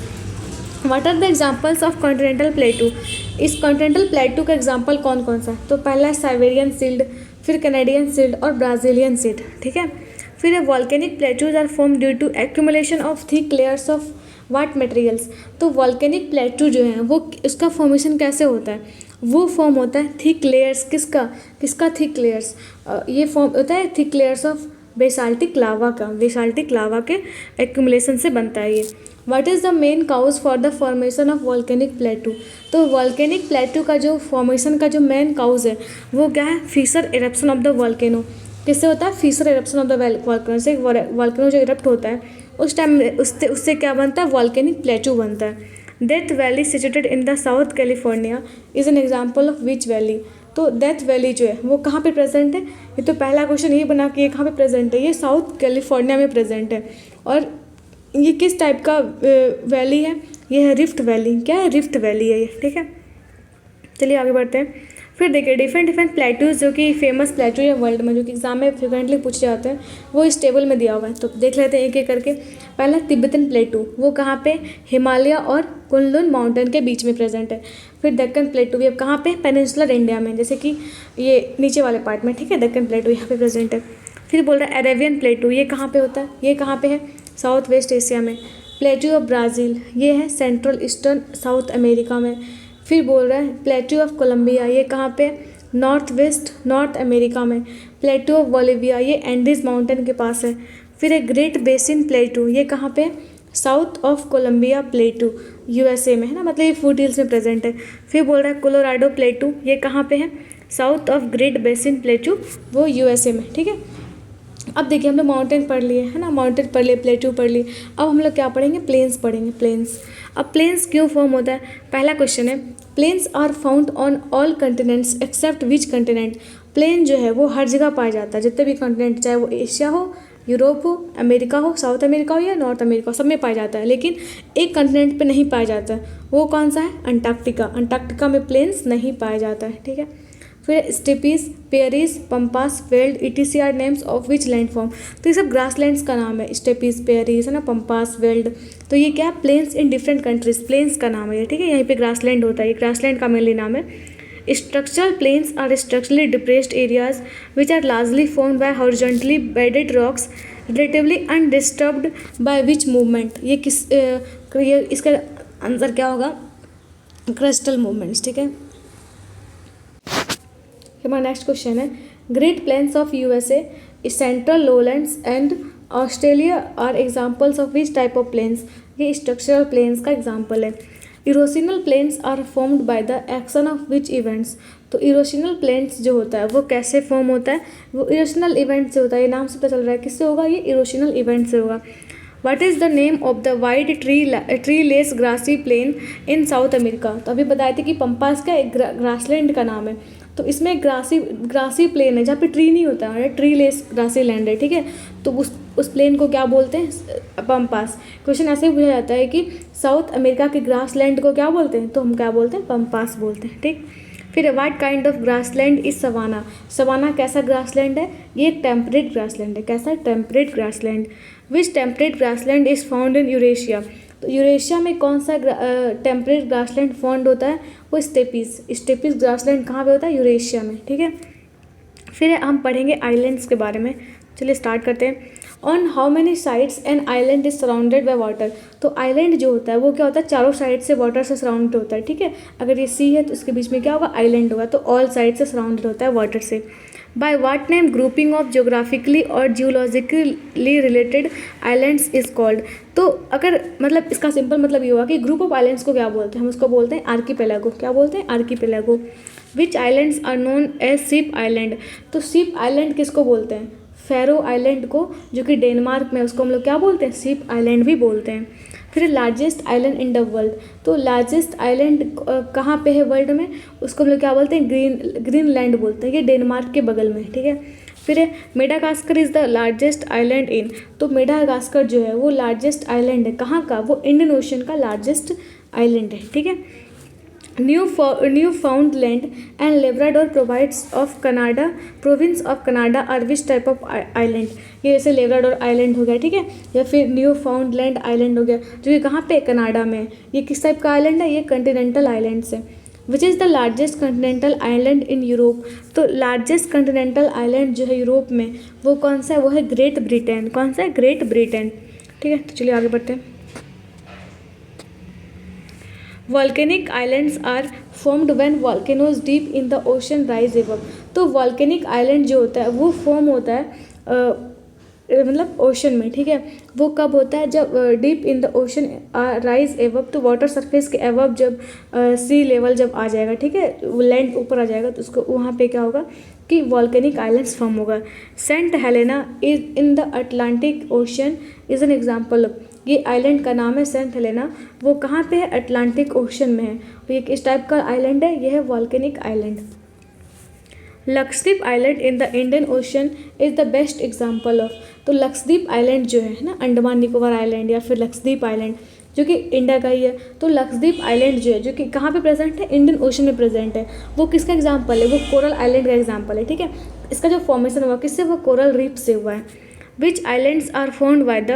What are the examples of continental plateau. इस कॉन्टिनेंटल प्लेटू का एग्जाम्पल कौन कौन सा है, तो पहला है साइबेरियन सिल्ड, फिर कैनेडियन सिल्ड और ब्राज़ीलियन सिल्ड, ठीक है। फिर है volcanic plateaus are form due to accumulation of thick layers of what materials. तो वॉल्केनिक प्लेटू जो है वो उसका फॉर्मेशन कैसे होता है, वो फॉर्म होता है थिक लेयर्स, किसका थिक लेयर्स, ये फॉर्म होता है thick layers of basaltic lava के एक्यूमुलेशन से बनता है ये। What is the main cause for the formation of volcanic plateau. तो वॉल्केनिक प्लेटू का जो फॉर्मेशन का जो मेन काउज है वो क्या है, fissure eruption of the volcano. किससे होता है, fissure eruption of the volcano से। वॉल्केनो जो इरप्ट होता है उस टाइम उससे क्या बनता है, वॉल्केनिक प्लेटू बनता है। Death valley situated in the south California is an example of which valley. तो डेथ वैली जो है वो कहाँ पे प्रेजेंट है, ये तो पहला क्वेश्चन ये बना कि ये कहाँ पे प्रेजेंट है, ये साउथ कैलिफोर्निया में प्रेजेंट है। और ये किस टाइप का वैली है, ये है रिफ्ट वैली। क्या है, रिफ्ट वैली है ये, ठीक है। चलिए आगे बढ़ते हैं। फिर देखिए डिफरेंट प्लेटूज़ जो कि फेमस प्लेटू है वर्ल्ड में, जो कि एग्जाम में फ्रिक्वेंटली पूछे जाते हैं, वो इस टेबल में दिया हुआ है। तो देख लेते हैं एक एक करके। पहला तिब्बतन प्लेटू, वो कहाँ पे, हिमालय और कुनलुन माउंटेन के बीच में प्रेजेंट है। फिर दक्कन प्लेटू ये कहाँ पे, पेनिनसुलर इंडिया में, जैसे कि ये नीचे वाले पार्ट में, ठीक है, दक्कन प्लेटू यहाँ पे प्रेजेंट है। फिर बोल रहा है अरेबियन प्लेटू, ये कहाँ पे होता है, ये कहाँ पे है, साउथ वेस्ट एशिया में। प्लेटू ऑफ ब्राज़ील, ये है सेंट्रल ईस्टर्न साउथ अमेरिका में। फिर बोल रहा है प्लेटू ऑफ कोलंबिया, ये कहाँ पे, नॉर्थ वेस्ट नॉर्थ अमेरिका में। प्लेटू ऑफ बोलिविया, ये एंडीज माउंटेन के पास है। फिर एक ग्रेट बेसिन प्लेटू, ये कहाँ पे, south of Columbia plateau, USA में है ना, मतलब ये फुट हिल्स में प्रेजेंट है। फिर बोल रहा है कोलोराडो प्लेटू, ये कहाँ पे है, साउथ ऑफ ग्रेट बेसिन प्लेटू, वो यूएसए में, ठीक है। अब देखिए हम लोग माउंटेन पढ़ लिए है ना, माउंटेन पढ़ लिए, प्लेटू पढ़ लिए। अब हम लोग क्या पढ़ेंगे, प्लेन्स पढ़ेंगे, प्लेन्स। अब प्लेन्स क्यों फॉर्म होता है, पहला क्वेश्चन है plains are found on all continents except which continent. Plain जो है वो हर जगह पाया जाता है, जितने भी कंटिनेंट, चाहे वो एशिया हो, यूरोप हो, अमेरिका हो, साउथ अमेरिका हो या नॉर्थ अमेरिका हो, सब में पाया जाता है। लेकिन एक कंटिनेंट पे नहीं पाया जाता है, वो कौन सा है, अंटार्कटिका। अंटार्कटिका में प्लेन्स नहीं पाया जाता है, ठीक है। फिर steppes, prairies, pampas, veld, etc are names of which landform. तो ये सब ग्रासलैंड्स का नाम है, स्टेपीज, पेयरीज है ना, पम्पास, वेल्ड। तो ये क्या, plains in different countries, plains का नाम है ये, ठीक है। यहीं पे ग्रासलैंड होता है, ये ग्रासलैंड का मेनली नाम है। Structural plains are structurally depressed areas which are largely formed by horizontally bedded rocks relatively undisturbed by which movement। ये इसका आंसर क्या होगा, क्रस्टल मूवमेंट्स, ठीक है। हमारा नेक्स्ट क्वेश्चन है, Great Plains of USA, central lowlands and Australia are examples of which type of plains. ये स्ट्रक्चरल प्लेन्स का एग्जाम्पल है। Erosional plains are formed by the action of which events. तो इरोशनल प्लेन्स जो होता है वो कैसे फॉर्म होता है, वो इरोशनल इवेंट से होता है। ये नाम से पता चल रहा है किससे होगा, ये इरोशनल इवेंट से होगा। What is the name of the wide treeless grassy plain in South America. तो अभी बताए थे कि पम्पास का एक ग्रासलैंड का नाम है, तो इसमें ग्रासी प्लेन है जहाँ पे ट्री नहीं होता है, ट्री लेस ग्रासी लैंड है, ठीक है। तो उस प्लेन को क्या बोलते हैं, पम्पास। क्वेश्चन ऐसे ही पूछा जाता है कि साउथ अमेरिका के ग्रास लैंड को क्या बोलते हैं, तो हम क्या बोलते हैं, पम्पास बोलते हैं, ठीक। फिर what kind of grassland is savanna. Savanna कैसा ग्रासलैंड है, ये टेम्परेट ग्रासलैंड है। कैसा है, temperate grassland. Which temperate grassland is found in Eurasia. तो यूरेशिया में कौन सा टेम्परेट ग्रासलैंड फाउंड होता है, वो स्टेपीज ग्रासलैंड कहाँ पे होता है, यूरेशिया में, ठीक है। फिर हम पढ़ेंगे आइलैंड्स के बारे में। चलिए स्टार्ट करते हैं। On how many sides an island is surrounded by water. तो आइलैंड जो होता है वो क्या होता है, चारों साइड से वाटर से सराउंडेड होता है, ठीक है। अगर ये सी है तो इसके बीच में क्या होगा, आइलैंड होगा, तो ऑल साइड से सराउंडेड होता है वाटर से। By what name grouping of geographically और geologically related islands is called. तो अगर मतलब इसका सिंपल मतलब ये हुआ कि ग्रुप ऑफ आइलैंड्स को क्या बोलते हैं, हम उसको बोलते हैं आर्कीपेलागो। क्या बोलते हैं, archipelago. Which islands are known as ship island. तो शिप आइलैंड किसको बोलते हैं, फैरो आइलैंड को, जो कि डेनमार्क में, उसको हम लोग क्या बोलते हैं, शिप आइलैंड भी बोलते हैं। फिर largest island in the world. तो लार्जेस्ट आइलैंड कहाँ पे है वर्ल्ड में, उसको हम लोग क्या बोलते हैं, ग्रीनलैंड बोलते हैं, ये डेनमार्क के बगल में, ठीक है। फिर Madagascar is the largest island in. तो मेडागास्कर जो है वो लार्जेस्ट आइलैंड है, कहाँ का, वो इंडियन ओशन का लार्जेस्ट आइलैंड है, ठीक है। Newfoundland and Labrador province of Canada are which type of island। ये जैसे लेब्राडोर आइलैंड हो गया, ठीक है, या फिर न्यूफाउंडलैंड आइलैंड हो गया, जो कि कहाँ पे, कनाडा में। ये किस टाइप का आइलैंड है, ये कंटिनेंटल आइलैंड से। विच is the largest Continental island in Europe. तो लार्जेस्ट कंटिनेंटल आइलैंड जो है यूरोप में, वो कौन सा है, वो है ग्रेट ब्रिटेन। कौन सा है, ग्रेट ब्रिटेन, ठीक है। तो चलिए आगे बढ़ते हैं। Volcanic islands are formed when volcanoes deep in the ocean rise above. तो वॉल्केनिक आइलैंड जो होता है वो फॉर्म होता है मतलब ओशन में, ठीक है। वो कब होता है, जब deep in the ocean rise above, तो वाटर सरफेस के एबव जब सी लेवल जब आ जाएगा, ठीक है, लैंड ऊपर आ जाएगा, तो उसको वहाँ पे क्या होगा कि वॉल्केनिक आइलैंड्स फॉर्म होगा। Saint Helena is in the Atlantic Ocean is an example of. ये आइलैंड का नाम है सेंट हेलेना, वो कहाँ पे है, अटलांटिक ओशन में है। तो ये किस टाइप का आइलैंड है, ये है volcanic island. Lakshadweep island in the Indian ocean is the best example of. तो लक्षद्वीप आइलैंड जो है ना, अंडमान निकोबार आइलैंड या फिर लक्षद्वीप आइलैंड, जो कि इंडिया का ही है। तो लक्षद्वीप आइलैंड जो है, जो कि कहाँ पे प्रेजेंट है, इंडियन ओशन में प्रेजेंट है, वो किसका एग्जाम्पल है, वो कोरल आइलैंड का एग्जाम्पल है, ठीक है। इसका जो फॉर्मेशन हुआ किससे, वो कोरल रीफ से हुआ है। Which islands are formed by the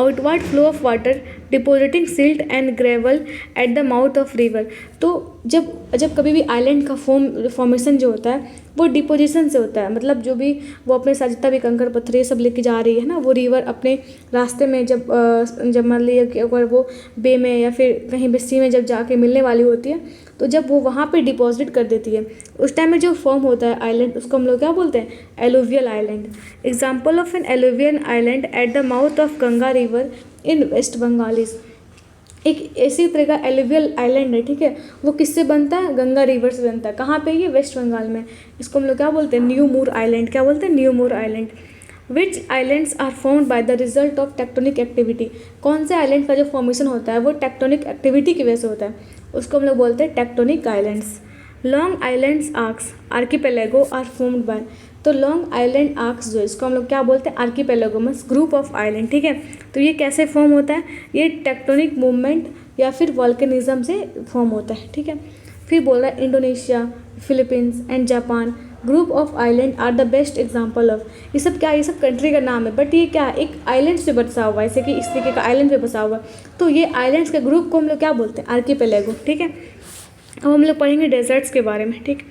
outward flow of water depositing silt and gravel at the mouth of river। तो जब कभी भी आइलैंड का फॉर्मेशन जो होता है वो डिपोजिशन से होता है, मतलब जो भी वो अपने साथ जितना भी कंकड़ पत्थर ये सब लेके जा रही है ना, वो रिवर अपने रास्ते में जब मान लीजिए कि अगर वो बे में या फिर कहीं भी सी में जब जाके मिलने वाली होती है, तो जब वो वहाँ पे डिपॉजिट कर देती है, उस टाइम में जो फॉर्म होता है आइलैंड, उसको हम लोग क्या बोलते हैं, alluvial island. Example of an alluvion island at the mouth of Ganga river in West Bengalis. एक ऐसी तरह का एलुवियल आइलैंड है, ठीक है, वो किससे बनता है, गंगा रिवर से बनता है। कहाँ पे, ये वेस्ट बंगाल में। इसको हम लोग क्या बोलते हैं, न्यू मूर आइलैंड। क्या बोलते हैं, New Moore Island. Which islands are formed by the result of tectonic activity. कौन से आइलैंड का जो फॉर्मेशन होता है वो टेक्टोनिक एक्टिविटी की वजह से होता है, उसको हम लोग बोलते हैं tectonic islands. Long islands arcs archipelago are formed by. तो लॉन्ग आइलैंड आर्क्स जो है, इसको हम लोग क्या बोलते हैं, archipelago means group of island, ठीक है। तो ये कैसे फॉर्म होता है, ये टेक्टोनिक मूवमेंट या फिर वॉल्केनिज्म से फॉर्म होता है, ठीक है। फिर बोल रहा है Indonesia, Philippines and Japan group of island are the best example of. ये सब क्या है, ये सब कंट्री का नाम है, बट ये क्या है, एक आइलैंड से बसा हुआ है, जैसे कि इस तरीके का आइलैंड पे बसा हुआ है, तो ये आइलैंड्स के ग्रुप को हम लोग क्या बोलते हैं, आर्कीपेलागो। ठीक है, अब हम लोग पढ़ेंगे डेजर्ट्स के बारे में। ठीक,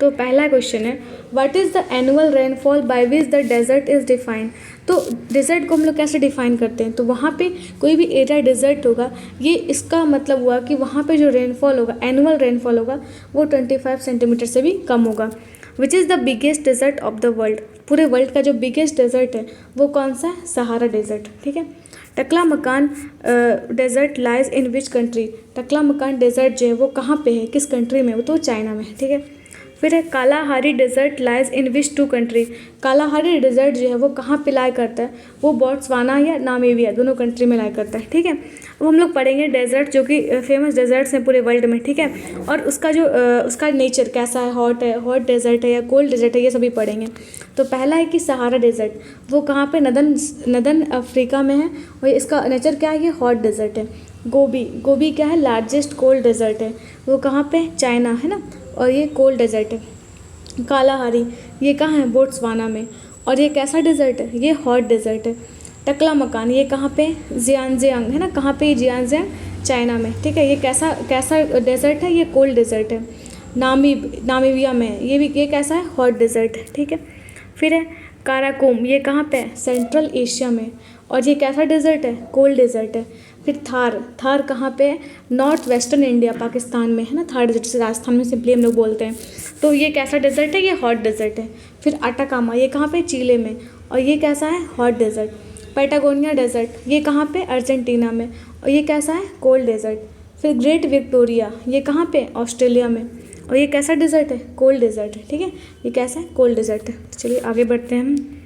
तो पहला क्वेश्चन है what is the annual rainfall by which the desert is defined. तो डेजर्ट को हम लोग कैसे डिफाइन करते हैं, तो वहाँ पे कोई भी एरिया डेजर्ट होगा, ये इसका मतलब हुआ कि वहाँ पे जो रेनफॉल होगा, एनुअल रेनफॉल होगा, वो 25 सेंटीमीटर से भी कम होगा। Which is the biggest desert of the world, पूरे वर्ल्ड का जो बिगेस्ट डेजर्ट है वो कौन सा है, सहारा डेजर्ट। ठीक है, Taklamakan desert lies in which country, Taklamakan desert जो है वो कहाँ पे है, किस कंट्री में, वो तो चाइना में है। ठीक है, फिर है Kalahari desert lies in which two country, Kalahari desert जो है वो कहाँ पे लाई करता है, वो बोट्सवाना या नामीबिया, दोनों कंट्री में लाई करता है। ठीक है, अब हम लोग पढ़ेंगे डेजर्ट जो कि फेमस डेजर्ट्स हैं पूरे वर्ल्ड में। ठीक है, और उसका जो उसका नेचर कैसा है, हॉट डेजर्ट है या कोल्ड डेजर्ट है, ये सभी पढ़ेंगे। तो पहला है कि सहारा डेजर्ट, वो कहाँ पे, नदन अफ्रीका में है, और इसका नेचर क्या है, ये हॉट डेजर्ट है। गोबी क्या है, लार्जेस्ट कोल्ड डेजर्ट है, वो कहाँ पे, चाइना है ना, और ये कोल्ड डेजर्ट है। कालाहारी ये कहाँ है, बोट्सवाना में, और ये कैसा डेजर्ट है, ये हॉट डेजर्ट है। टकला मकान ये कहाँ पे, जियांजियांग है ना, कहाँ पे, जियांजियांग चाइना में। ठीक है, ये कैसा डेजर्ट है, ये कोल्ड डेजर्ट है। नामीबिया में, ये कैसा है, हॉट डेजर्ट है। ठीक है, फिर है काराकोम, ये कहाँ पे है, सेंट्रल एशिया में, और ये कैसा डेजर्ट है, कोल्ड डेजर्ट है। फिर थार कहाँ पे है, नॉर्थ वेस्टर्न इंडिया, पाकिस्तान में है ना, थार डेजर्ट, से राजस्थान में सिंपली हम लोग बोलते हैं। तो ये कैसा डेजर्ट है, ये हॉट डेजर्ट है। फिर अटाकामा ये कहाँ पे, चिले में, और ये कैसा है, हॉट डेजर्ट। पैटागोनिया डेजर्ट ये कहाँ पे, अर्जेंटीना में, और ये कैसा है, कोल्ड डेजर्ट। फिर ग्रेट विक्टोरिया ये कहाँ पे, ऑस्ट्रेलिया में, और ये कैसा डेजर्ट है, कोल्ड डेजर्ट है। ठीक है, ये कैसा है, कोल्ड डेजर्ट है। तो चलिए आगे बढ़ते हैं हम।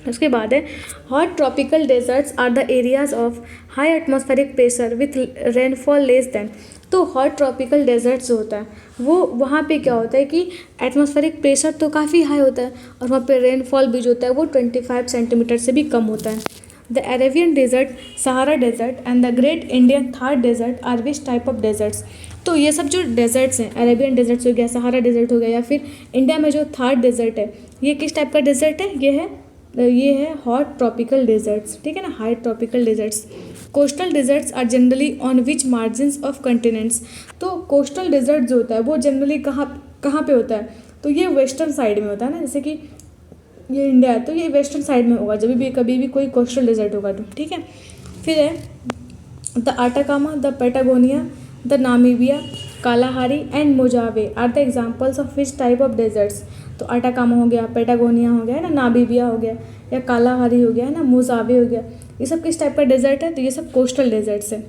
उसके बाद है hot tropical deserts are the areas of high atmospheric pressure with rainfall less than. तो हॉट ट्रॉपिकल डेजर्ट्स जो होता है वो वहाँ पे क्या होता है कि एटमॉस्फेरिक प्रेशर तो काफ़ी हाई होता है, और वहाँ पे रेनफॉल भी जो होता है वो 25 सेंटीमीटर से भी कम होता है। The Arabian desert, Sahara desert and the great Indian Thar desert are which type of deserts. तो ये सब जो डेजर्ट्स हैं, अरेबियन डेजर्ट्स हो गया, सहारा डेजर्ट हो गया, या फिर इंडिया में जो थार डेजर्ट है, ये किस टाइप का डेजर्ट है, ये है हॉट ट्रॉपिकल डेजर्ट्स। ठीक है ना, high tropical deserts. Coastal deserts are generally on which margins of continents. तो कोस्टल डेजर्ट जो होता है वो जनरली कहाँ पे होता है, तो ये वेस्टर्न साइड में होता है ना, जैसे कि ये इंडिया है तो ये वेस्टर्न साइड में होगा जब भी कभी भी कोई कोस्टल डेजर्ट होगा तो। ठीक है, फिर है the Atacama, the Patagonia, the Namibia, Kalahari and Mojave are the examples of which type of deserts. तो अटाकामा हो गया, पैटागोनिया हो गया है ना, नामीबिया हो गया, या कालाहारी हो गया है ना, मोजावे हो गया, ये सब किस टाइप का डेजर्ट है, तो ये सब कोस्टल डेजर्ट्स है।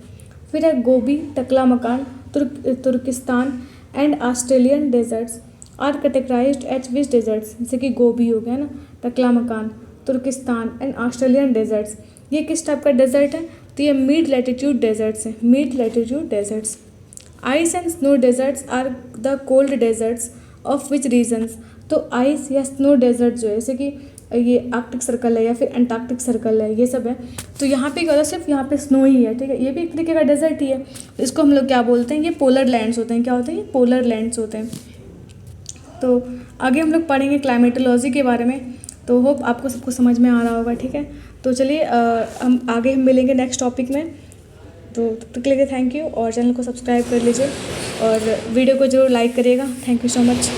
फिर है Gobi, Takla Makan, Turkestan and Australian deserts are categorised as which deserts. जैसे कि गोबी हो गया ना, टकला Makan, Turkestan and Australian desserts, ये किस टाइप का डेजर्ट है, तो ये मिड लैटिट्यूड डेजर्ट्स हैं, mid latitude deserts. Ice and snow deserts are the cold deserts of which regions. तो आइस या स्नो डेजर्ट जो है, जैसे कि ये आर्कटिक सर्कल है या फिर अंटार्कटिक सर्कल है, ये सब है, तो यहाँ पे क्या होता है, सिर्फ यहाँ पे स्नो ही है। ठीक है, ये भी एक तरीके का डेजर्ट ही है, इसको हम लोग क्या बोलते हैं, ये पोलर लैंड्स होते हैं। क्या होते हैं, ये पोलर लैंड्स होते हैं। तो आगे हम लोग पढ़ेंगे क्लाइमेटोलॉजी के बारे में, तो होप आपको सबको समझ में आ रहा होगा। ठीक है, तो चलिए हम आगे मिलेंगे नेक्स्ट टॉपिक में। तो तब तक के लिए थैंक यू, और चैनल को सब्सक्राइब कर लीजिए और वीडियो को ज़रूर लाइक करिएगा। Thank you so much.